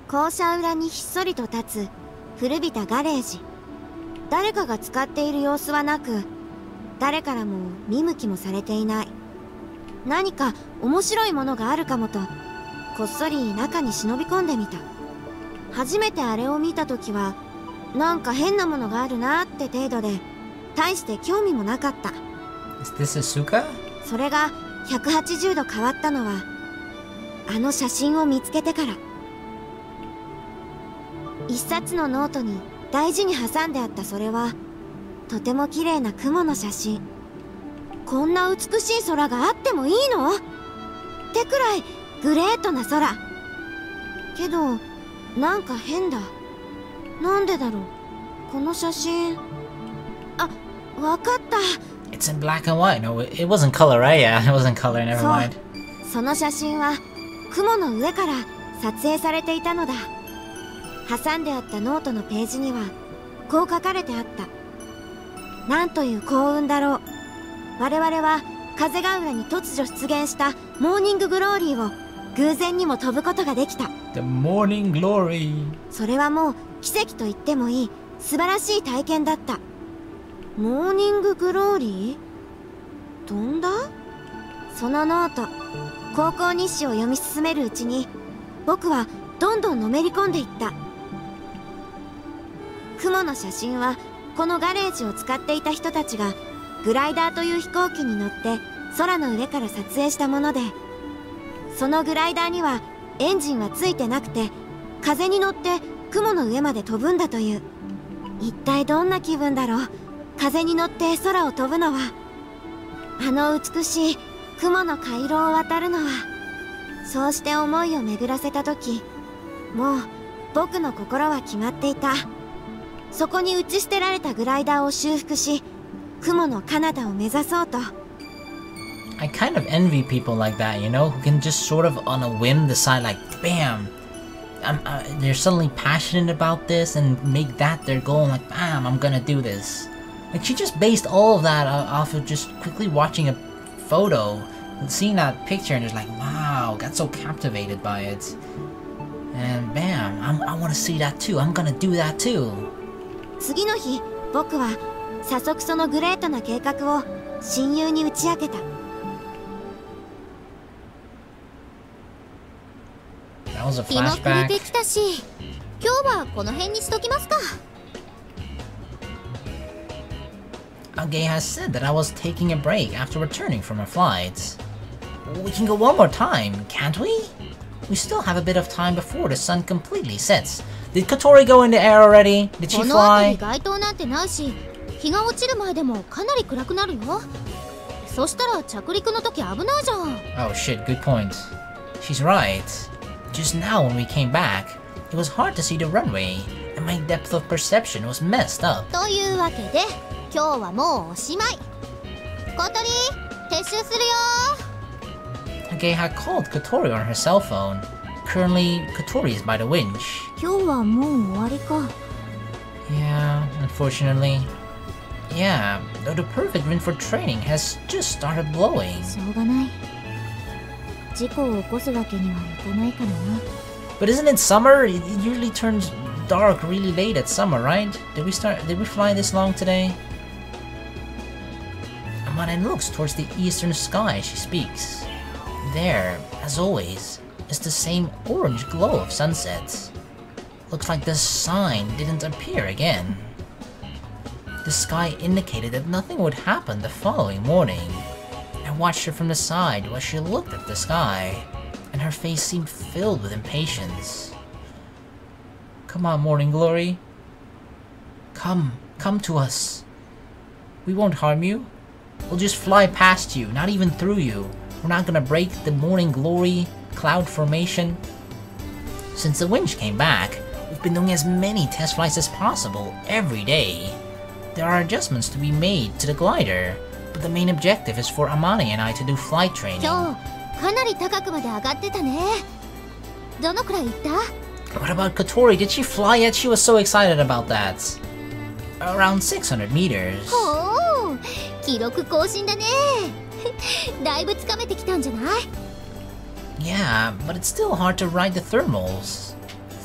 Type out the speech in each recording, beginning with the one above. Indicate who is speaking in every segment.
Speaker 1: 校舎裏にひっそりと立つ古びたガレージ。誰かが使っている様子はなく、誰からも見向きもされていない。何か面白いものがあるかもと、こっそり中に忍び込んでみた。初めてあれを見た時は、なんか変なものがあるなって程度で、大して興味もなかった。
Speaker 2: Is this a suka?
Speaker 1: それが180度変わったのは、あの写真を見つけてから。一冊のノートに大事に挟んであったそれは、とても綺麗な雲の写真。こんな美しい空があってもいいの？ってくらいグレートな空。けど、なんか変だ。なんでだろう、この写真。あ、わかった。
Speaker 2: It's in black and white. No, it wasn't color, right? Yeah, it wasn't color. Never mind.
Speaker 1: その写真は雲の上から撮影されていたのだ。挟んであったノートのページにはこう書かれてあった。なんという幸運だろう。我々は風が浦に突如出現したモーニンググローリーを偶然にも飛ぶことができた。
Speaker 2: The morning glory.
Speaker 1: それはもう奇跡と言ってもいい素晴らしい体験だった。モーニンググローリー？飛んだ？そのノート、高校日誌を読み進めるうちに僕はどんどんのめり込んでいった。雲の写真はこのガレージを使っていた人たちがグライダーという飛行機に乗って空の上から撮影したもので、そのグライダーにはエンジンはついてなくて風に乗って雲の上まで飛ぶんだという。一体どんな気分だろう、風に乗って空を飛ぶのは。あの美しい雲の回廊を渡るのは。そうして思いを巡らせた時、もう僕の心は決まっていた。そこに打ち捨てられたグライダーを修復し、雲の彼方を目指そうと。
Speaker 2: I kind of envy people like that, you know, who can just sort of on a whim decide like, bam, they're suddenly passionate about this and make that their goal and like, bam, I'm gonna do this. Like she just based all of that off of just quickly watching a photo and seeing that picture and just like, wow, got so captivated by it. And bam, I want to see that too. I'm gonna do that too.
Speaker 1: 次の日、僕は早速そのグレートな計画を親友に打ち明けた。
Speaker 2: That was a
Speaker 3: 日も暮れ
Speaker 2: flashback.
Speaker 3: てきたし、今日はこの辺にしときますか。
Speaker 2: Aoi has said that I was taking a break after returning from our flights. We can go one more time, can't we? We still have a bit of time before the sun completely sets. Did Kotori go in the air already? Did she
Speaker 3: この辺
Speaker 2: fly?
Speaker 3: り街灯なんてないし、日が落ちる前でもかなり暗くなるよ。そしたら着陸の時危ないじゃん。
Speaker 2: Oh shit, good point. She's right. Just now when we came back, it was hard to see the runway, and my depth of perception was messed up.
Speaker 3: というわけで、今日はもうおしまい。小鳥、撤収するよ。
Speaker 2: Aoi had called Kotori on her cell phone. Currently, Kotori is by the winch.
Speaker 3: 今日はもう終わりか。
Speaker 2: Yeah, unfortunately. Yeah, though the perfect wind for training has just started blowing.
Speaker 3: しょうがない。事故を起こすわけにはいかないからな。
Speaker 2: But isn't it summer? It usually turns dark really late at summer, right? Did we fly this long today? Amane looks towards the eastern sky as she speaks. There, as always, is the same orange glow of sunsets. Looks like the sign didn't appear again. The sky indicated that nothing would happen the following morning. I watched her from the side while she looked at the sky, and her face seemed filled with impatience. Come on, Morning Glory. Come to us. We won't harm you. We'll just fly past you, not even through you. We're not gonna break the Morning Glory cloud formation. Since the winch came back, we've been doing as many test flights as possible every day. There are adjustments to be made to the glider, but the main objective is for Amane and I to do flight training.
Speaker 3: 今日かなり高くまで上がってたね。どのくらい行った？
Speaker 2: What about Kotori? Did she fly yet? She was so excited about that. Around 600 meters.
Speaker 3: ほう、記録更新だね。だいぶつかめてきたんじゃない？
Speaker 2: Yeah, but it's still hard to ride the thermals.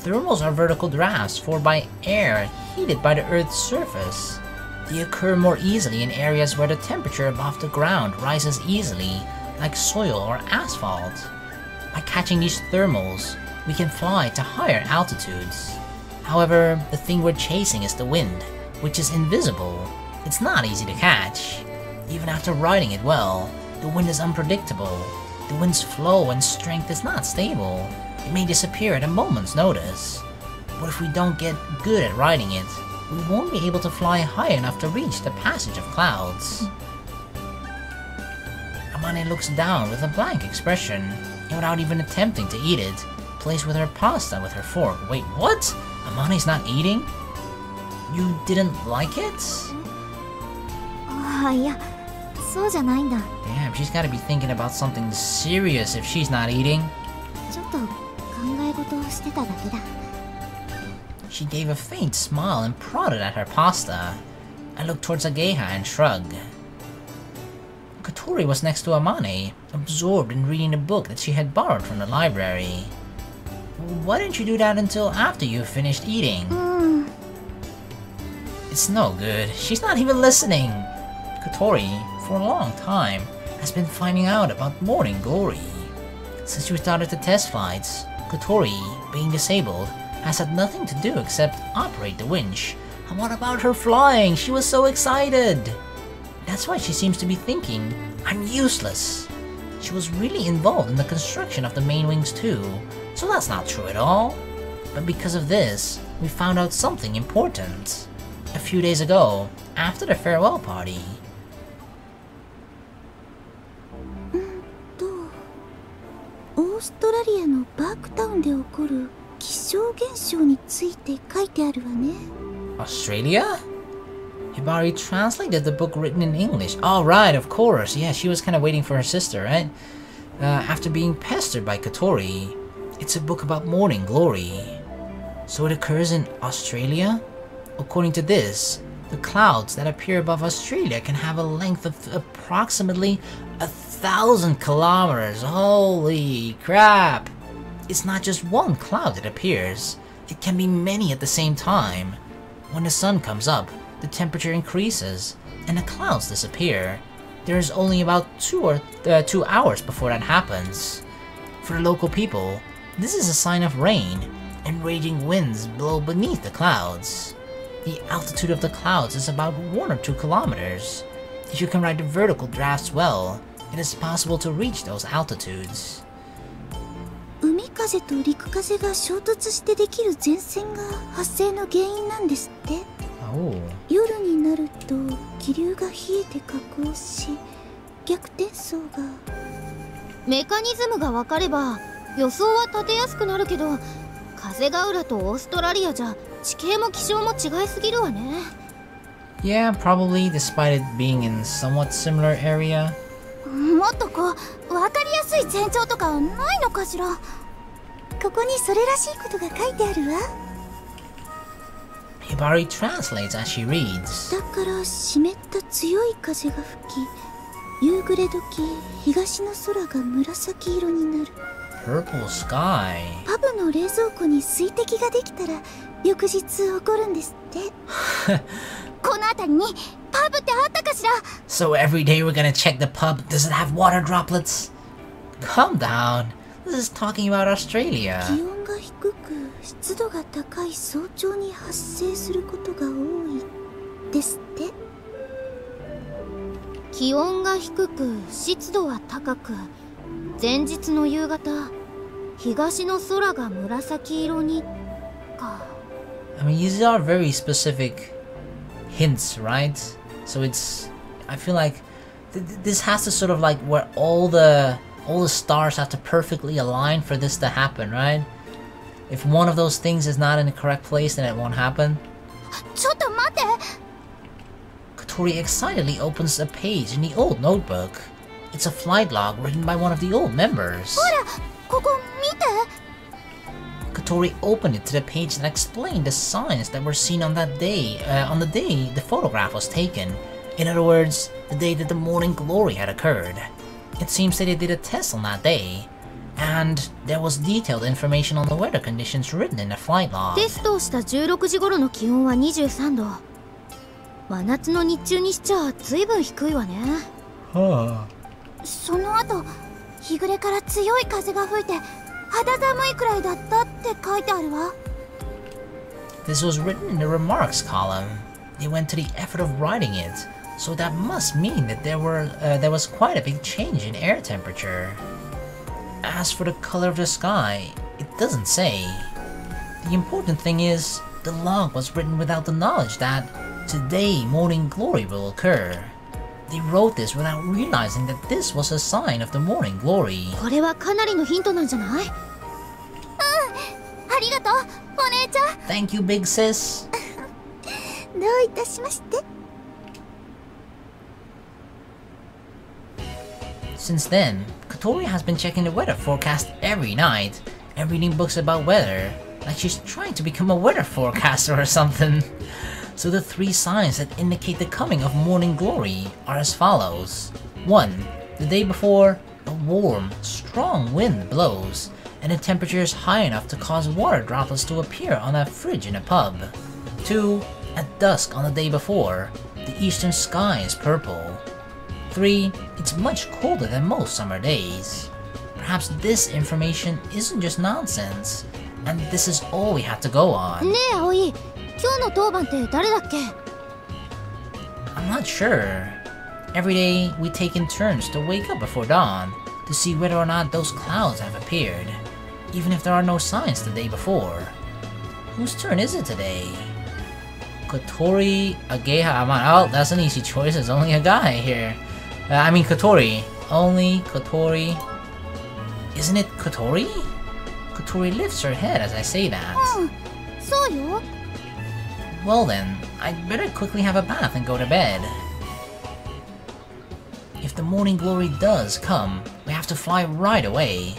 Speaker 2: Thermals are vertical drafts formed by air heated by the Earth's surface. They occur more easily in areas where the temperature above the ground rises easily, like soil or asphalt. By catching these thermals, we can fly to higher altitudes. However, the thing we're chasing is the wind, which is invisible. It's not easy to catch. Even after riding it well, the wind is unpredictable. The wind's flow and strength is not stable. It may disappear at a moment's notice. But if we don't get good at riding it, we won't be able to fly high enough to reach the passage of clouds. Habane looks down with a blank expression, and without even attempting to eat it, plays with her pasta with her fork. Wait, what? Habane's not eating? You didn't like it?
Speaker 3: Yeah, そうじゃないんだ。
Speaker 2: Damn, she's gotta be thinking about something serious if she's not eating.
Speaker 3: ちょっと考え事をしてただけだ。
Speaker 2: She gave a faint smile and prodded at her pasta. I looked towards Ageha and shrugged. Kotori was next to Habane, absorbed in reading a book that she had borrowed from the library. Why didn't you do that until after you finished eating? It's no good. She's not even listening. Kotori, for a long time, has been finding out about morning glory. Since we started the test flights, Kotori, being disabled, has had nothing to do except operate the winch. And what about her flying? She was so excited! That's why she seems to be thinking, I'm useless. She was really involved in the construction of the main wings too, so that's not true at all. But because of this, we found out something important. A few days ago, after the farewell party.
Speaker 3: オーストラリアのバークタウンで起こる気象現象について書いてあるわね。
Speaker 2: Australia? Hibari translated the book written in English. Oh, right, of course. Yeah, she was kind of waiting for her sister, right? After being pestered by Kotori, it's a book about morning glory. So it occurs in Australia? According to this, the clouds that appear above Australia can have a length of approximately 1,000 kilometers. Holy crap! It's not just one cloud that appears. It can be many at the same time. When the sun comes up, the temperature increases, and the clouds disappear. There is only about 2 hours before that happens. For the local people, this is a sign of rain, and raging winds blow beneath the clouds. The altitude of the clouds is about 1 or 2 kilometers. If you can ride the vertical drafts well, it is possible to reach those altitudes.
Speaker 3: 海風と陸風が衝突してできる前線が発生の原因なんですって。
Speaker 2: Oh.
Speaker 3: 夜になると気流が冷えて下降し、逆転層が。メカニズムが分かれば予想は立てやすくなるけど、風が浦とオーストラリアじゃ地形も気象も違いすぎるわね。
Speaker 2: Yeah, probably, despite it being in somewhat similar area.
Speaker 3: もっとこう分かりやすい前兆とかないのかしら。ここにそれらしいことが書いてあるわ。
Speaker 2: Hibari translates as she reads.
Speaker 3: だから湿った強い風が吹き、夕暮れ時東の空が紫色になる。
Speaker 2: Purple sky.
Speaker 3: パブの冷蔵庫に水滴ができたら翌日起こるんですって。この辺りにパブってあったかしら。
Speaker 2: So every day we're gonna check the pub. Does it have water droplets? Calm down. This is talking about Australia.
Speaker 3: 気温が低く湿度が高い早朝に発生することが多いですって。気温が低く湿度は高く、前日の夕方東の空が紫色にか。
Speaker 2: I mean, these are very specific hints, right? So I feel like this has to sort of like where all the stars have to perfectly align for this to happen, right? If one of those things is not in the correct place, then it won't happen.
Speaker 3: ちょっと待って。
Speaker 2: Kotori excitedly opens a page in the old notebook. It's a flight log written by one of the old members.
Speaker 3: ほら、ここ見て。
Speaker 2: Kotori opened it to the page that explained the signs that were seen on that day, on the day the photograph was taken. In other words, the day that the morning glory had occurred. It seems that they did a test on that day, And there was detailed information on the weather conditions written in the flight log.
Speaker 3: テストをした16時頃の気温は23度。真夏の日中にしちゃ随分低いわね。その後、日暮れから強い風が吹いて肌寒いくらいだったって書いてあるわ。
Speaker 2: This was written in the remarks column. They went to the effort of writing it, so that must mean that there was quite a big change in air temperature. As for the color of the sky, it doesn't say. The important thing is, the log was written without the knowledge that today morning glory will occur. They wrote this without realizing that this was a sign of the morning glory.
Speaker 3: これはかなりのヒントなんじゃない？ありがとう、お姉ちゃん。
Speaker 2: Thank you, big sis.
Speaker 3: どういたしまして。
Speaker 2: Since then, Kotori has been checking the weather forecast every night and reading books about weather, like she's trying to become a weather forecaster or something. So the 3 signs that indicate the coming of morning glory are as follows. 1. The day before, a warm, strong wind blows, and the temperature is high enough to cause water droplets to appear on a fridge in a pub. 2. At dusk on the day before, the eastern sky is purple. 3. It's much colder than most summer days. Perhaps this information isn't just nonsense, and this is all we have to go on.
Speaker 3: ねえ、葵、今日の当番って誰だっけ？
Speaker 2: I'm not sure. Every day, we take in turns to wake up before dawn to see whether or not those clouds have appeared, even if there are no signs the day before. Whose turn is it today? Kotori Habane. Oh, that's an easy choice. There's only a guy here. I mean Kotori. Only Kotori. Isn't it Kotori? Kotori lifts her head as I say that.
Speaker 3: そうよ。
Speaker 2: Well then, I'd better quickly have a bath and go to bed. If the morning glory does come, we have to fly right away.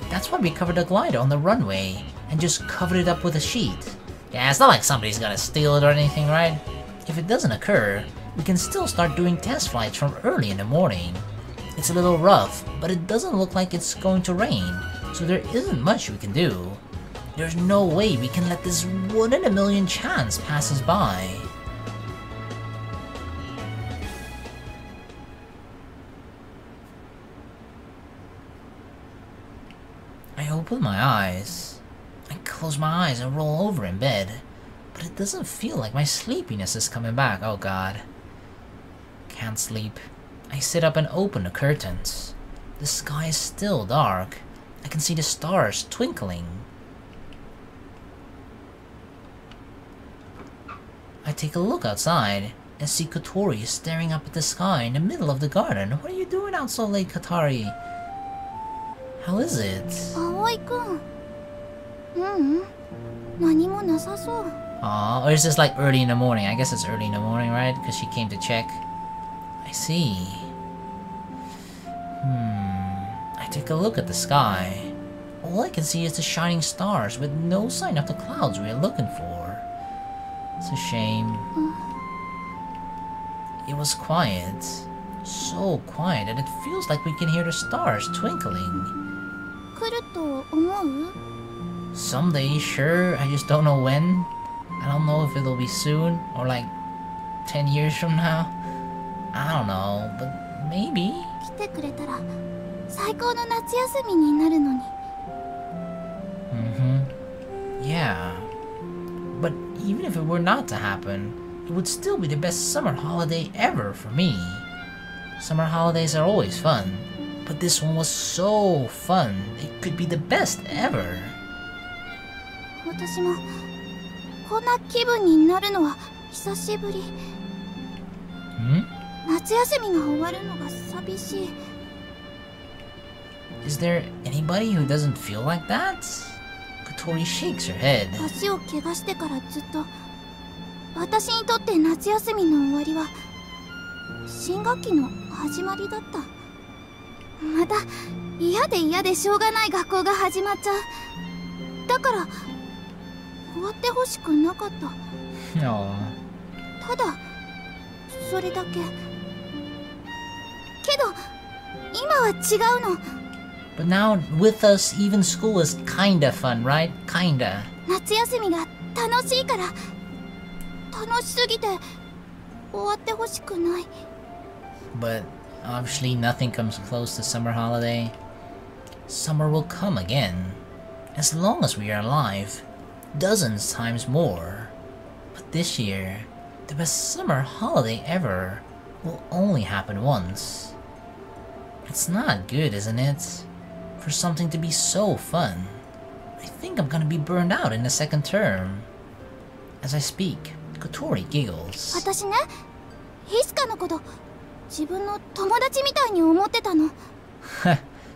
Speaker 2: That's why we covered the glider on the runway and just covered it up with a sheet. Yeah, it's not like somebody's gonna steal it or anything, right? If it doesn't occur, we can still start doing test flights from early in the morning. It's a little rough, but it doesn't look like it's going to rain, so there isn't much we can do. There's no way we can let this 1 in a million chance pass us by. I open my eyes. I close my eyes and roll over in bed, but it doesn't feel like my sleepiness is coming back. Oh god. Can't sleep. I sit up and open the curtains. The sky is still dark. I can see the stars twinkling. I take a look outside and see Kotori staring up at the sky in the middle of the garden. What are you doing out so late, Kotori? How is it?
Speaker 3: 葵くん。何もなさそう。
Speaker 2: Aw, or is this like early in the morning? I guess it's early in the morning, right? Because she came to check. I see. I take a look at the sky. All I can see is the shining stars with no sign of the clouds we are looking for. It's a shame. It was quiet. So quiet that it feels like we can hear the stars twinkling.
Speaker 3: 来ると思う？
Speaker 2: Someday, sure, I just don't know when. I don't know if it'll be soon, or like 10 years from now. I don't know, but maybe.
Speaker 3: 来てくれたら最高の夏休みになるのに。
Speaker 2: Yeah. But even if it were not to happen, it would still be the best summer holiday ever for me. Summer holidays are always fun, but this one was so fun, it could be the best ever.
Speaker 3: 私もこんな気分になるのは久しぶり。夏休みが終わるのが寂しい。
Speaker 2: Is there anybody who doesn't feel like that? Kotori shakes her head.
Speaker 3: 足を怪我してからずっと私にとって夏休みの終わりは新学期の始まりだった。また嫌で嫌でしょうがない学校が始まっちゃう。だから終わってほしくなかった。ただそれだけ。けど今は違うの。
Speaker 2: But But now, with us, even school is kinda fun, right? Kinda.
Speaker 3: 夏休みが楽しいから楽しすぎて終わってほしくない。
Speaker 2: But obviously nothing comes close to summer holiday. Summer will come again, as long as we are alive, dozens times more. But this year, the best summer holiday ever will only happen once. It's not good, isn't it? For something to be so fun. I think I'm gonna be burned out in the second term. As I speak, Kotori giggles.
Speaker 3: 私ね、ヒスカのこと自分の友達みたいに思ってたの。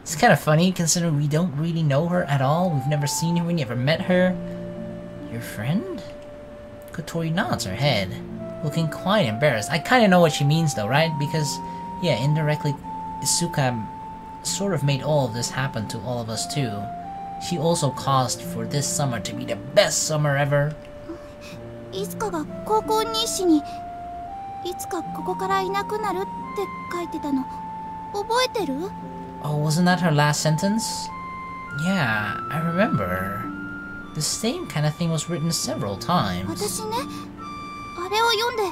Speaker 2: It's kind of funny considering we don't really know her at all. We've never seen her, we never met her. Your friend? Kotori nods her head, looking quite embarrassed. I kind of know what she means though, right? Because, yeah, indirectly, Isuka sort of made all of this happen to all of us too. She also caused for this summer to be the best summer ever.
Speaker 3: いつかが高校日誌にいつかここからいなくなるって書いてたの覚えてる？
Speaker 2: Oh, wasn't that her last sentence? Yeah, I remember. The same kind of thing was written several times.
Speaker 3: 私ね、あれを読んで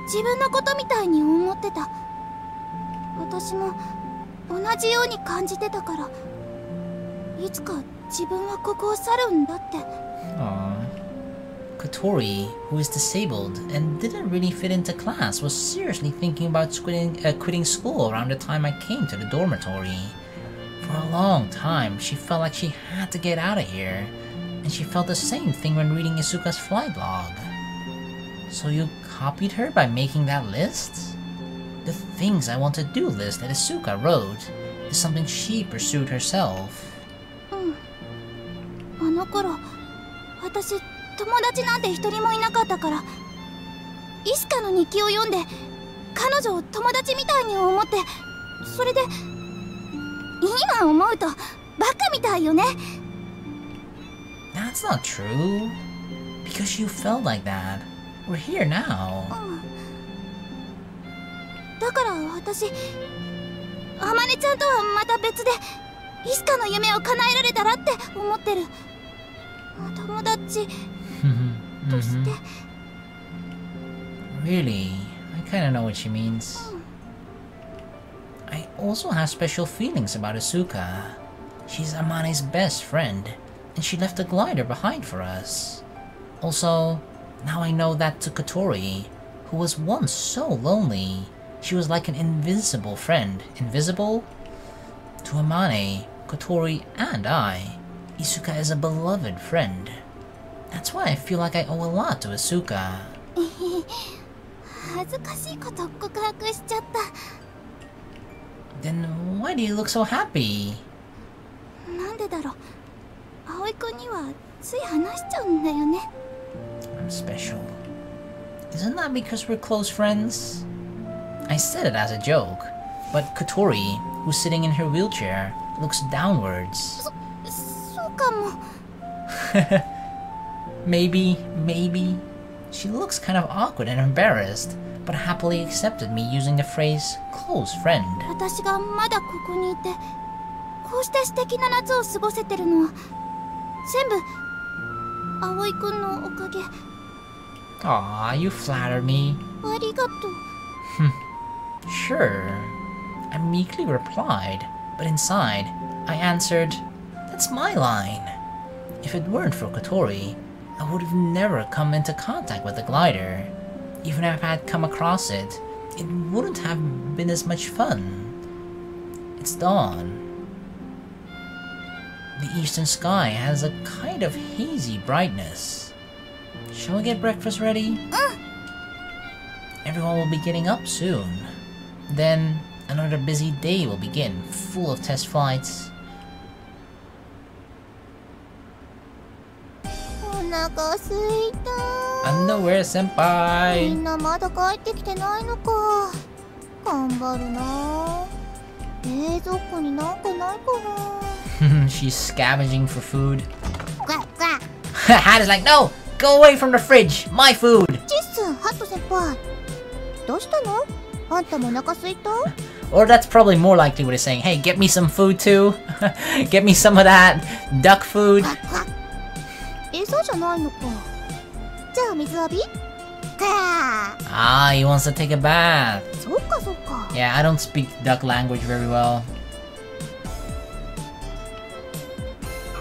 Speaker 3: 自分のことみたいに思ってた。私も同じように感じてたから、いつか自分はここを去るんだって。
Speaker 2: Aww. Kotori, who is disabled and didn't really fit into class, was seriously thinking about quitting school around the time I came to the dormitory. For a long time, she felt like she had to get out of here, and she felt the same thing when reading Isuka's flight log. So you copied her by making that list? The things I want to do list that Isuka wrote is something she pursued herself.
Speaker 3: あの頃、私友達なんて一人もいなかったから、イスカの日記を読んで彼女を友達みたいに思って、それで今思うとバカみたいよね。
Speaker 2: That's not true. Because you felt like that. We're here now.
Speaker 3: だから私、あまねちゃんとはまた別でイスカの夢を叶えられたらって思ってる。友達として。
Speaker 2: Really? I kinda know what she means. I also have special feelings about Asuka. She's Amane's best friend, and she left the glider behind for us. Also, now I know that to Kotori, who was once so lonely, she was like an invisible friend. Invisible? To Amane, Kotori, and I, Isuka is a beloved friend. That's why I feel like I owe a lot to Asuka.
Speaker 3: 恥ずかしいこと告白しちゃった。
Speaker 2: Then why do you look so happy?
Speaker 3: なんでだろう。葵くんにはつい話しちゃうんだよね。
Speaker 2: I'm special. Isn't that because we're close friends? I said it as a joke, but Kotori, who's sitting in her wheelchair, looks downwards.
Speaker 3: そうかも。
Speaker 2: Maybe. She looks kind of awkward and embarrassed, but happily accepted me using the phrase close friend.
Speaker 3: 私がまだここにいて、こうして素敵な夏を過ごせてるのは全部葵くんのおかげ。
Speaker 2: Aw, you flatter me.
Speaker 3: ありがとう。
Speaker 2: Sure, I meekly replied, but inside, I answered, that's my line. If it weren't for Kotori, I would have never come into contact with the glider. Even if I had come across it, it wouldn't have been as much fun. It's dawn. The eastern sky has a kind of hazy brightness. Shall we get breakfast ready? Everyone will be getting up soon. Then, another busy day will begin, full of test flights.
Speaker 3: お腹すいた。
Speaker 2: Underwear senpai!
Speaker 3: みんなまだ帰ってきてないのか。頑張るな。冷蔵庫になんかないかな。
Speaker 2: She's scavenging for food.
Speaker 3: グワグワ。
Speaker 2: Hada's like, no! Go away from the fridge! My food!
Speaker 3: チッス、ハット先輩。どうしたの？あんたもお腹すいた？
Speaker 2: Or that's probably more likely what he's saying. Hey, get me some food too. Get me some of that duck food.
Speaker 3: 餌じゃないのか。じゃあ水浴び？
Speaker 2: Ah, he wants to take a bath.
Speaker 3: そっかそっか。
Speaker 2: Yeah, I don't speak duck language very well.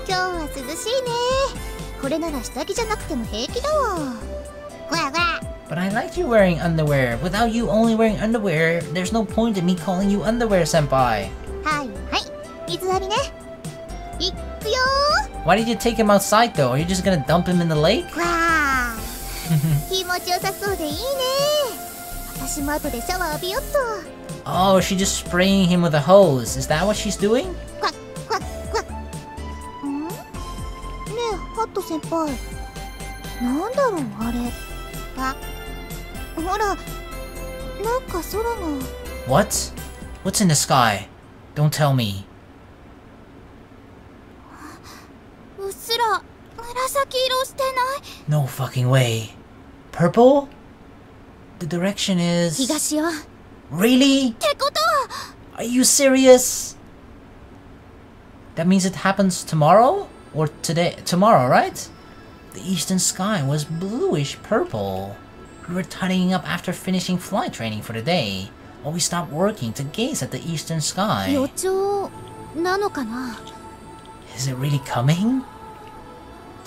Speaker 3: 今日は涼しいね。これなら下着じゃなくても平気だわ。ぐわぐわ。
Speaker 2: But I liked you wearing underwear. Without you only wearing underwear, there's no point in me calling you underwear, senpai.
Speaker 3: はいはい。水浴びね。いっくよー。
Speaker 2: Why did you take him outside though? Are you just gonna dump him in the lake?
Speaker 3: わあ。気持ちよさそうでいいね。私も後でシャワー浴びよっと。
Speaker 2: Oh, she's just spraying him with a hose. Is that what she's doing?
Speaker 3: クワックワックワッ。ん？ねえ、ハット先輩。なんだろうあれ。あ。ほら、なんか空が。
Speaker 2: What? What's in the sky? Don't tell me.
Speaker 3: うっすら紫色してない？
Speaker 2: No fucking way. Purple? The direction is...
Speaker 3: 東よ。
Speaker 2: Really?
Speaker 3: ってことは
Speaker 2: Are you serious? That means it happens tomorrow? Or today? Tomorrow, right? The eastern sky was bluish purple. We were tidying up after finishing flight training for the day, while we stopped working to gaze at the eastern sky.
Speaker 3: 予兆なのかな？
Speaker 2: Is it really coming?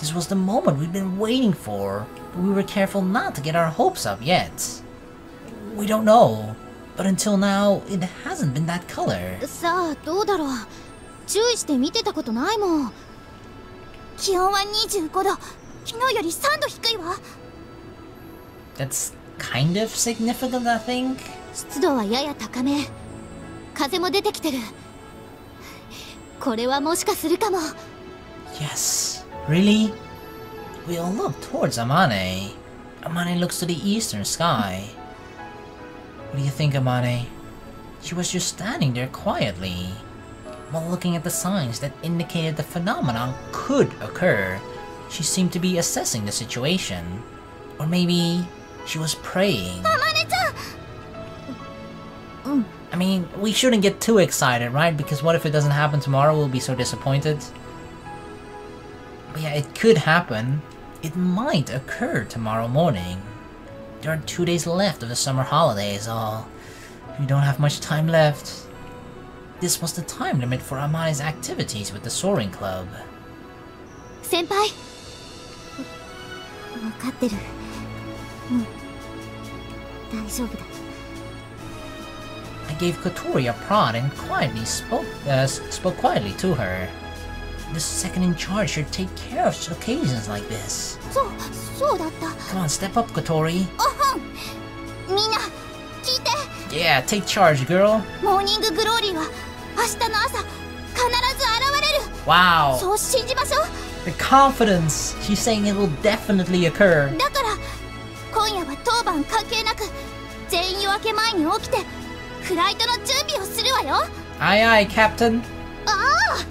Speaker 2: This was the moment we'd been waiting for, but we were careful not to get our hopes up yet. We don't know, but until now, it hasn't been that color.
Speaker 3: さあどうだろう。注意して見てたことないもん。気温は25度。昨日より3度低いわ。
Speaker 2: That's kind of significant, I think.
Speaker 3: 湿度はやや高め。風も出てきてる。これはもしかするかも。
Speaker 2: Yes. Really? We all look towards Amane. Amane looks to the eastern sky. What do you think, Amane? She was just standing there quietly, while looking at the signs that indicated the phenomenon could occur. She seemed to be assessing the situation. Or maybe she was praying. I mean, we shouldn't get too excited, right? Because what if it doesn't happen tomorrow? We'll be so disappointed. But yeah, it could happen. It might occur tomorrow morning. There are 2 days left of the summer holidays. Oh, we don't have much time left. This was the time limit for Amane's activities with the Soaring Club.
Speaker 3: 先輩。わかってる。大丈夫だ。
Speaker 2: I gave Kotori a prod and quietly spoke quietly to her. The second in charge should take care of occasions like this.
Speaker 3: そうだった。
Speaker 2: Come on, step up, Kotori.
Speaker 3: みんな聞いて。
Speaker 2: Yeah, take charge, girl.
Speaker 3: モーニンググローリーは明日の朝必ず現れる。
Speaker 2: Wow.
Speaker 3: そう信じましょう。
Speaker 2: The confidence. She's saying it will definitely occur.
Speaker 3: だから今夜は当番関係なく全員夜明け前に起きてフライトの準備をするわよ。
Speaker 2: Aye, aye, Captain.
Speaker 3: ああ。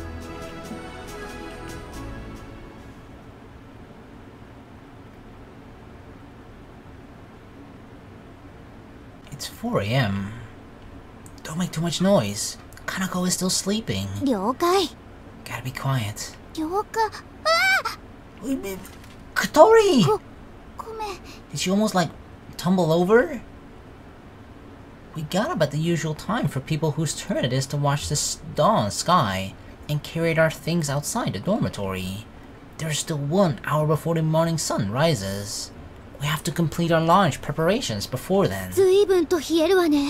Speaker 2: It's 4 a.m. Don't make too much noise. Kanako is still sleeping.
Speaker 3: 了解。
Speaker 2: Gotta be quiet.
Speaker 3: 了解。
Speaker 2: Kotori!
Speaker 3: ごめん。
Speaker 2: Did she almost like tumble over? We got up at the usual time for people whose turn it is to watch the dawn sky and carried our things outside the dormitory. There's still 1 hour before the morning sun rises. We have to complete our launch preparations before then.
Speaker 3: ずいぶんと冷えるわね。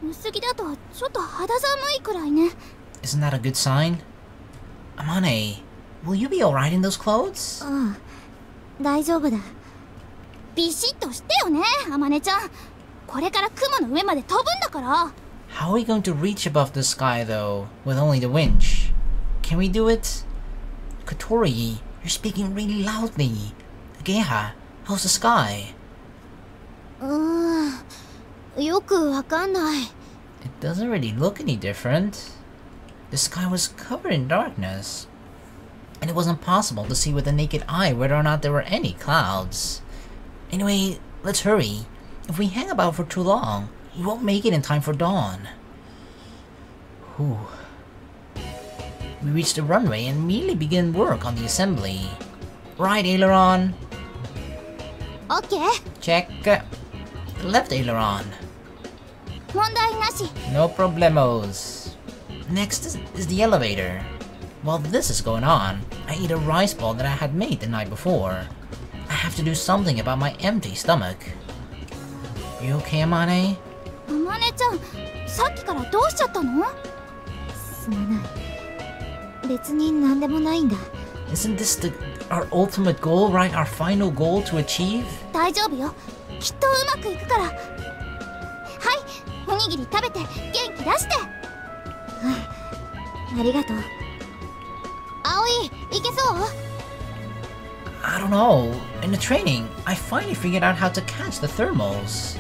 Speaker 3: 薄着だとちょっと肌寒いくらいね。
Speaker 2: Isn't that a good sign? Amane, will you be alright in those clothes?
Speaker 3: 大丈夫だ。ビシッとしてよね、あまねちゃん。これから雲の上まで飛ぶんだから。
Speaker 2: How are we going to reach above the sky though, with only the winch? Can we do it? Kotori, you're speaking really loudly. Geha, how's the sky?
Speaker 3: よくわかんない。
Speaker 2: It doesn't really look any different. The sky was covered in darkness, and it wasn't possible to see with the naked eye whether or not there were any clouds. Anyway, let's hurry. If we hang about for too long, We won't make it in time for dawn. Whew. We reach the runway and immediately begin work on the assembly. Right aileron.
Speaker 3: OK。
Speaker 2: Check. Left aileron.
Speaker 3: 問題なし。
Speaker 2: No problemos. Next is the elevator. While this is going on, I eat a rice ball that I had made the night before. I have to do something about my empty stomach. You okay, Amane?
Speaker 3: あまねちゃん、さっきからどうしちゃったの？すまない。別に何でもないんだ。
Speaker 2: Isn't this our ultimate goal, right? Our final goal to achieve?
Speaker 3: 大丈夫よ。きっとうまくいくから。はい、おにぎり食べて元気出して。ありがとう。葵、いけそう？
Speaker 2: I don't know. In the training, I finally figured out how to catch the thermals.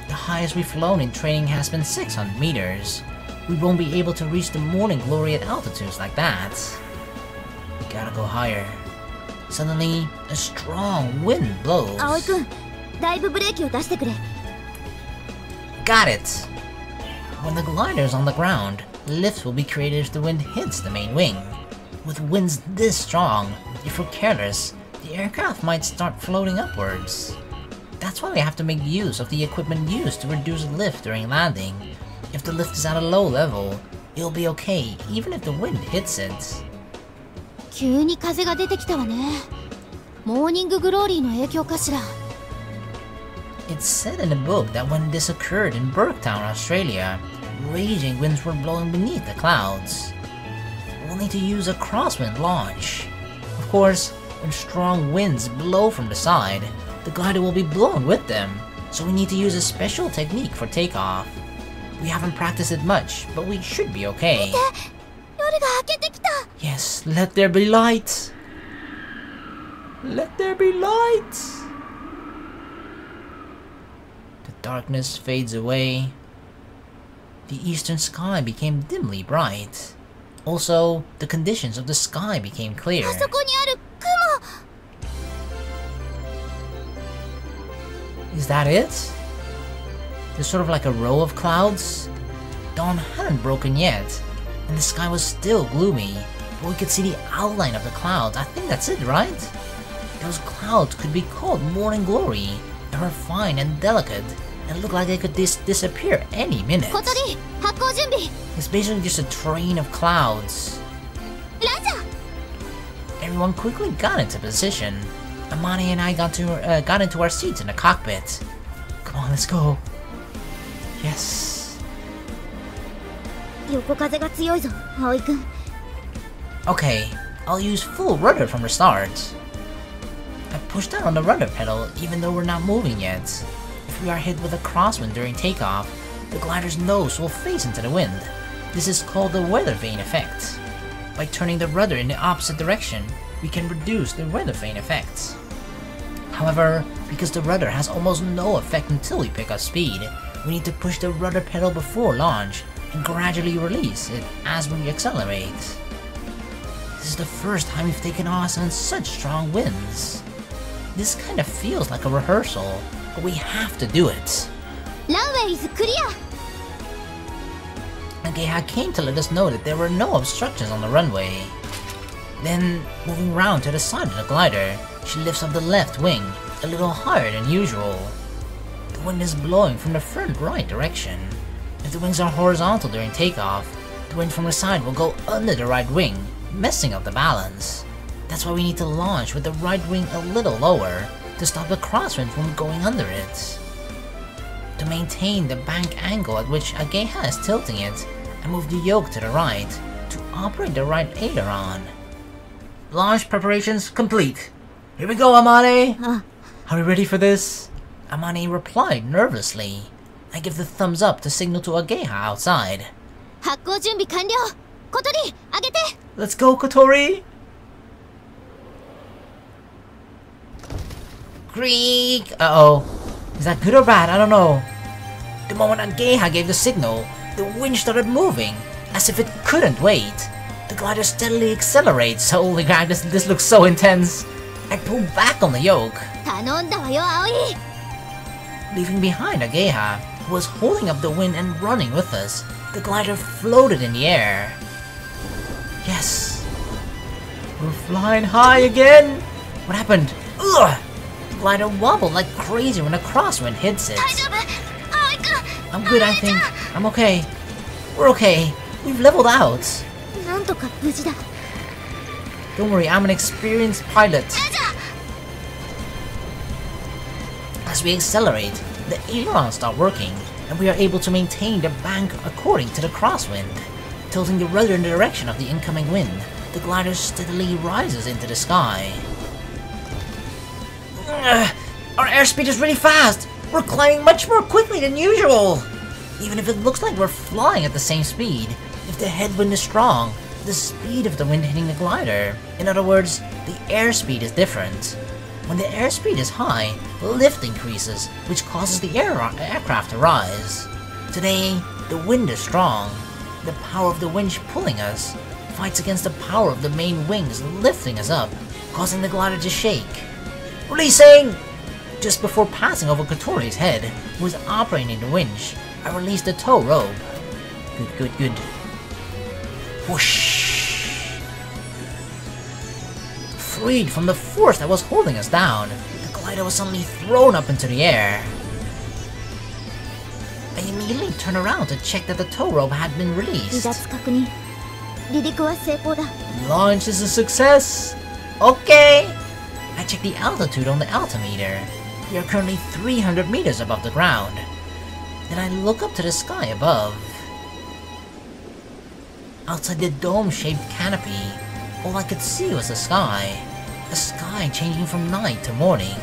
Speaker 2: The highest we've flown in training has been 600 meters. We won't be able to reach the morning glory at altitudes like that. We gotta go higher. Suddenly, a strong wind blows.
Speaker 3: 葵くん、だいぶブレーキを出してくれ。
Speaker 2: Got it! When the glider is on the ground, lift will be created if the wind hits the main wing. With winds this strong, if we're careless, the aircraft might start floating upwards. That's why we have to make use of the equipment used to reduce lift during landing. If the lift is at a low level, it'll be okay even if the wind hits it.
Speaker 3: 急に風が出てきたわね。モーニンググローリーの影響かしら。
Speaker 2: It's said in the book that when this occurred in Burketown, Australia, raging winds were blowing beneath the clouds. We'll need to use a crosswind launch. Of course, when strong winds blow from the side, the glider will be blown with them, so we need to use a special technique for takeoff. We haven't practiced it much, but we should be okay.
Speaker 3: 夜が明けてきた。
Speaker 2: Yes, let there be light! Let there be light! The darkness fades away. The eastern sky became dimly bright. Also, the conditions of the sky became clear.
Speaker 3: あそこにある雲。
Speaker 2: Is that it? There's sort of like a row of clouds? Dawn hadn't broken yet, and the sky was still gloomy, but we could see the outline of the clouds. I think that's it, right? Those clouds could be called morning glory. They were fine and delicate, and looked like they could disappear any minute.
Speaker 3: 小鳥、発行準備。
Speaker 2: It's basically just a train of clouds.
Speaker 3: ラジャー。
Speaker 2: Everyone quickly got into position. Amane and I got into our seats in the cockpit. Come on, let's go. Yes.
Speaker 3: 横風が強いぞ、葵くん。
Speaker 2: Okay, I'll use full rudder from the start. I pushed down on the rudder pedal even though we're not moving yet. If we are hit with a crosswind during takeoff, the glider's nose will face into the wind. This is called the weather vane effect. By turning the rudder in the opposite direction, we can reduce the weather vane effect. However, because the rudder has almost no effect until we pick up speed, we need to push the rudder pedal before launch and gradually release it as we accelerate. This is the first time we've taken off on such strong winds. This kind of feels like a rehearsal, but we have to do it.
Speaker 3: ランウェイズクリア。
Speaker 2: Ageha came to let us know that there were no obstructions on the runway. Then, moving round to the side of the glider, she lifts up the left wing, a little higher than usual. The wind is blowing from the front right direction. If the wings are horizontal during takeoff, the wind from the side will go under the right wing, messing up the balance. That's why we need to launch with the right wing a little lower, to stop the crosswind from going under it. To maintain the bank angle at which Ageha is tilting it, I move the yoke to the right, to operate the right aileron. Launch preparations complete. Here we go, Amane! Are you ready for this? Amane replied nervously. I give the thumbs up to signal to Ageha outside.
Speaker 3: 発行準備完了。小鳥、上げて。
Speaker 2: Let's go, Kotori! Creak! Uh-oh. Is that good or bad? I don't know. The moment Ageha gave the signal, the winch started moving, as if it couldn't wait. The glider steadily accelerates. Holy crap, this looks so intense. I pulled back on the yoke.
Speaker 3: 頼んだわよ、葵。
Speaker 2: Leaving behind Ageha, was holding up the wind and running with us. The glider floated in the air. Yes! We're flying high again! What happened? Ugh! The glider wobbled like crazy when a crosswind hits it. I'm good, I think. I'm okay. We're okay. We've leveled out.
Speaker 3: なんとか無事だ。
Speaker 2: Don't worry, I'm an experienced pilot. As we accelerate, the ailerons start working, and we are able to maintain the bank according to the crosswind. Tilting the rudder in the direction of the incoming wind, the glider steadily rises into the sky. Our airspeed is really fast! We're climbing much more quickly than usual! Even if it looks like we're flying at the same speed, if the headwind is strong, the speed of the wind hitting the glider. In other words, the airspeed is different. When the airspeed is high, lift increases, which causes the aircraft to rise. Today, the wind is strong. The power of the winch pulling us fights against the power of the main wings lifting us up, causing the glider to shake. Releasing! Just before passing over Kotori's head, who was operating the winch, I released the tow rope. Good. Whoosh! Freed from the force that was holding us down, the glider was suddenly thrown up into the air. I immediately turned around to check that the tow rope had been
Speaker 3: 離
Speaker 2: released.
Speaker 3: 脱確認。離陸は成功だ。
Speaker 2: Launch is a success! Okay! I checked the altitude on the altimeter. We are currently 300 meters above the ground. Then I look up to the sky above. Outside the dome-shaped canopy, all I could see was the sky. A sky changing from night to morning.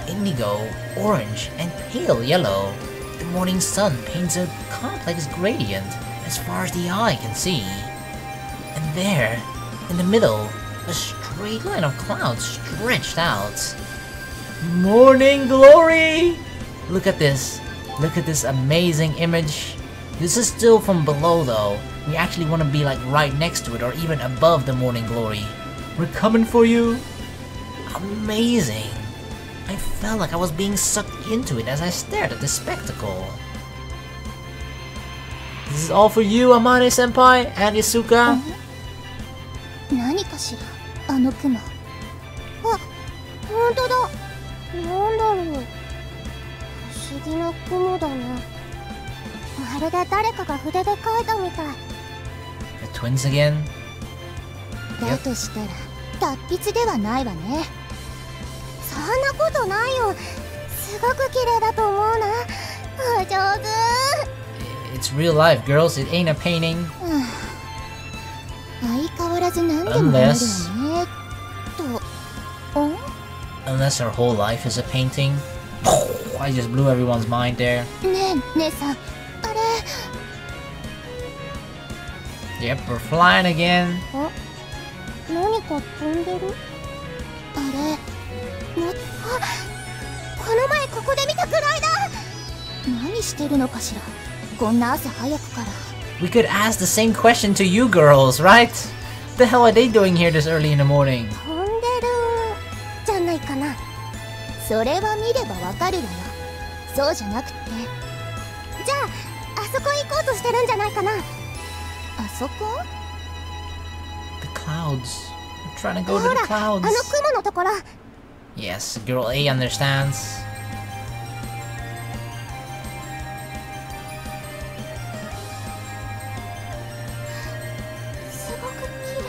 Speaker 2: Indigo, orange, and pale yellow. The morning sun paints a complex gradient as far as the eye can see. And there, in the middle, a straight line of clouds stretched out. Morning glory! Look at this. Look at this amazing image. This is still from below though. We actually want to be like right next to it or even above the morning glory. We're coming for you. Amazing. I felt like I was being sucked into it as I stared at the spectacle. This is all for you, Amane-senpai and Isuka.
Speaker 3: 何かしら、あの雲。あ、本当だ。なんだろう。不思議な雲だね。まるで誰かが筆で描いたみたい。
Speaker 2: The twins again?
Speaker 3: だとしたら、達筆ではないわね。そんなことないよ。すごく綺麗だと思うな。お上手。
Speaker 2: It's real life, girls. It ain't a painting.
Speaker 3: 相変わらず何でも見るわね。と、
Speaker 2: Unless her whole life is a painting. I just blew everyone's mind there.
Speaker 3: ねえ、姉さん、あれ。
Speaker 2: Yep, we're flying again.
Speaker 3: あ、何か飛んでる？あれ、この前ここで見たくらいだ。何してるのかしら。こんな朝早くから。
Speaker 2: We could ask the same question to you girls, right? What the hell are they doing here this early in the morning?
Speaker 3: 飛んでるじゃないかな。それは見ればわかるわよ。そうじゃなくって。じゃあ、あそこ行こうとしてるんじゃないかな。あそこ？
Speaker 2: The clouds. We're trying to go to
Speaker 3: ほ
Speaker 2: the
Speaker 3: ら、
Speaker 2: clouds.
Speaker 3: あの雲のところ。
Speaker 2: Yes, girl A understands.
Speaker 3: すごく綺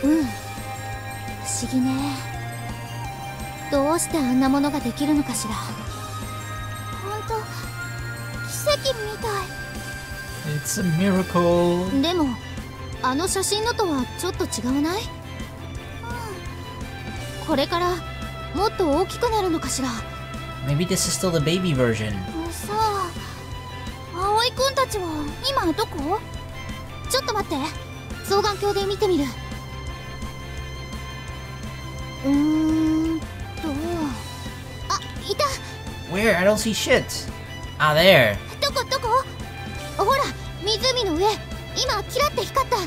Speaker 3: 麗。うん、不思議ね。どうしてあんなものができるのかしら。ほんと奇跡みたい。
Speaker 2: It's a miracle.
Speaker 3: でもあの写真のとはちょっと違わない？これからもっと大きくなるのかしら。
Speaker 2: Maybe this is still the baby version.
Speaker 3: さあ、葵くんたちは今どこ？ちょっと待って、双眼鏡で見てみる。あ、いた。
Speaker 2: Where? I don't see shit. Ah, there.
Speaker 3: どこ？ほら、湖の上。今キラって光った。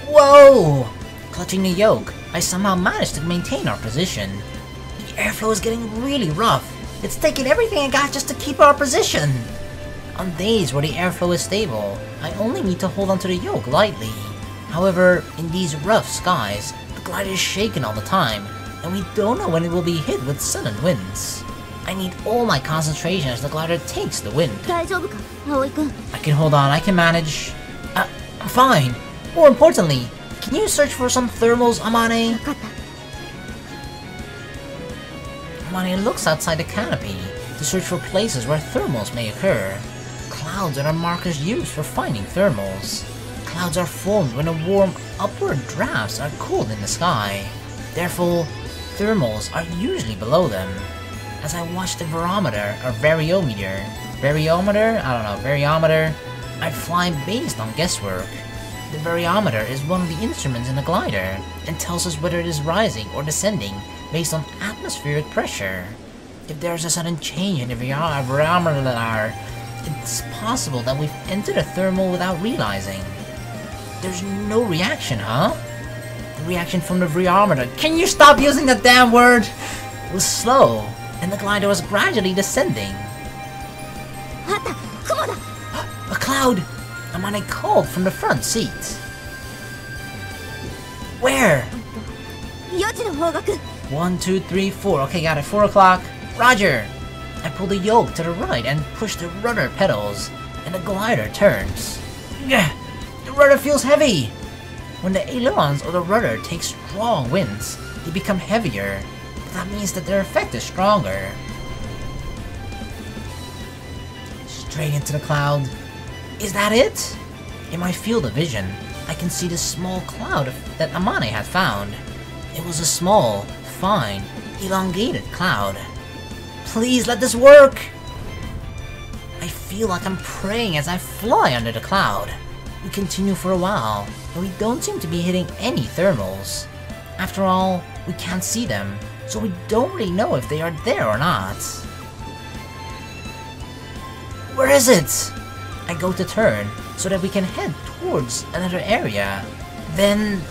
Speaker 2: Whoa! Clutching the yoke, I somehow managed to maintain our position. The airflow is getting really rough. It's taking everything I got just to keep our position. On days where the airflow is stable, I only need to hold onto the yoke lightly. However, in these rough skies, the glider is shaking all the time, and we don't know when it will be hit with sudden winds. I need all my concentration as the glider takes the wind.
Speaker 3: 大丈夫か、葵くん。
Speaker 2: I can hold on, I can manage. I'm fine. More importantly, can you search for some thermals, Amane?
Speaker 3: 分かった。
Speaker 2: Amane looks outside the canopy to search for places where thermals may occur. Clouds are the markers used for finding thermals. Clouds are formed when the warm upward drafts are cooled in the sky. Therefore, thermals are usually below them. As I watch the variometer, I fly based on guesswork. The variometer is one of the instruments in the glider and tells us whether it is rising or descending based on atmospheric pressure. If there is a sudden change in the variometer, it's possible that we've entered a thermal without realizing. There's no reaction, huh? The reaction from the variometer, can you stop using that damn word? Was slow, and the glider was gradually descending.
Speaker 3: あった、雲だ。
Speaker 2: A cloud! Amane called from the front seat. Where?
Speaker 3: 4時の方角。
Speaker 2: 1, 2, 3, 4. Okay, got it. 4 o'clock. Roger! I pull the yoke to the right and push the rudder pedals, and the glider turns. Gah! The rudder feels heavy! When the ailerons or the rudder take strong winds, they become heavier. That means that their effect is stronger. Straight into the cloud. Is that it? In my field of vision, I can see the small cloud that Amane had found. It was a small, fine, elongated cloud. Please let this work! I feel like I'm praying as I fly under the cloud. We continue for a while, and we don't seem to be hitting any thermals. After all, we can't see them, so we don't really know if they are there or not. Where is it? I go to turn so that we can head towards another area. Then...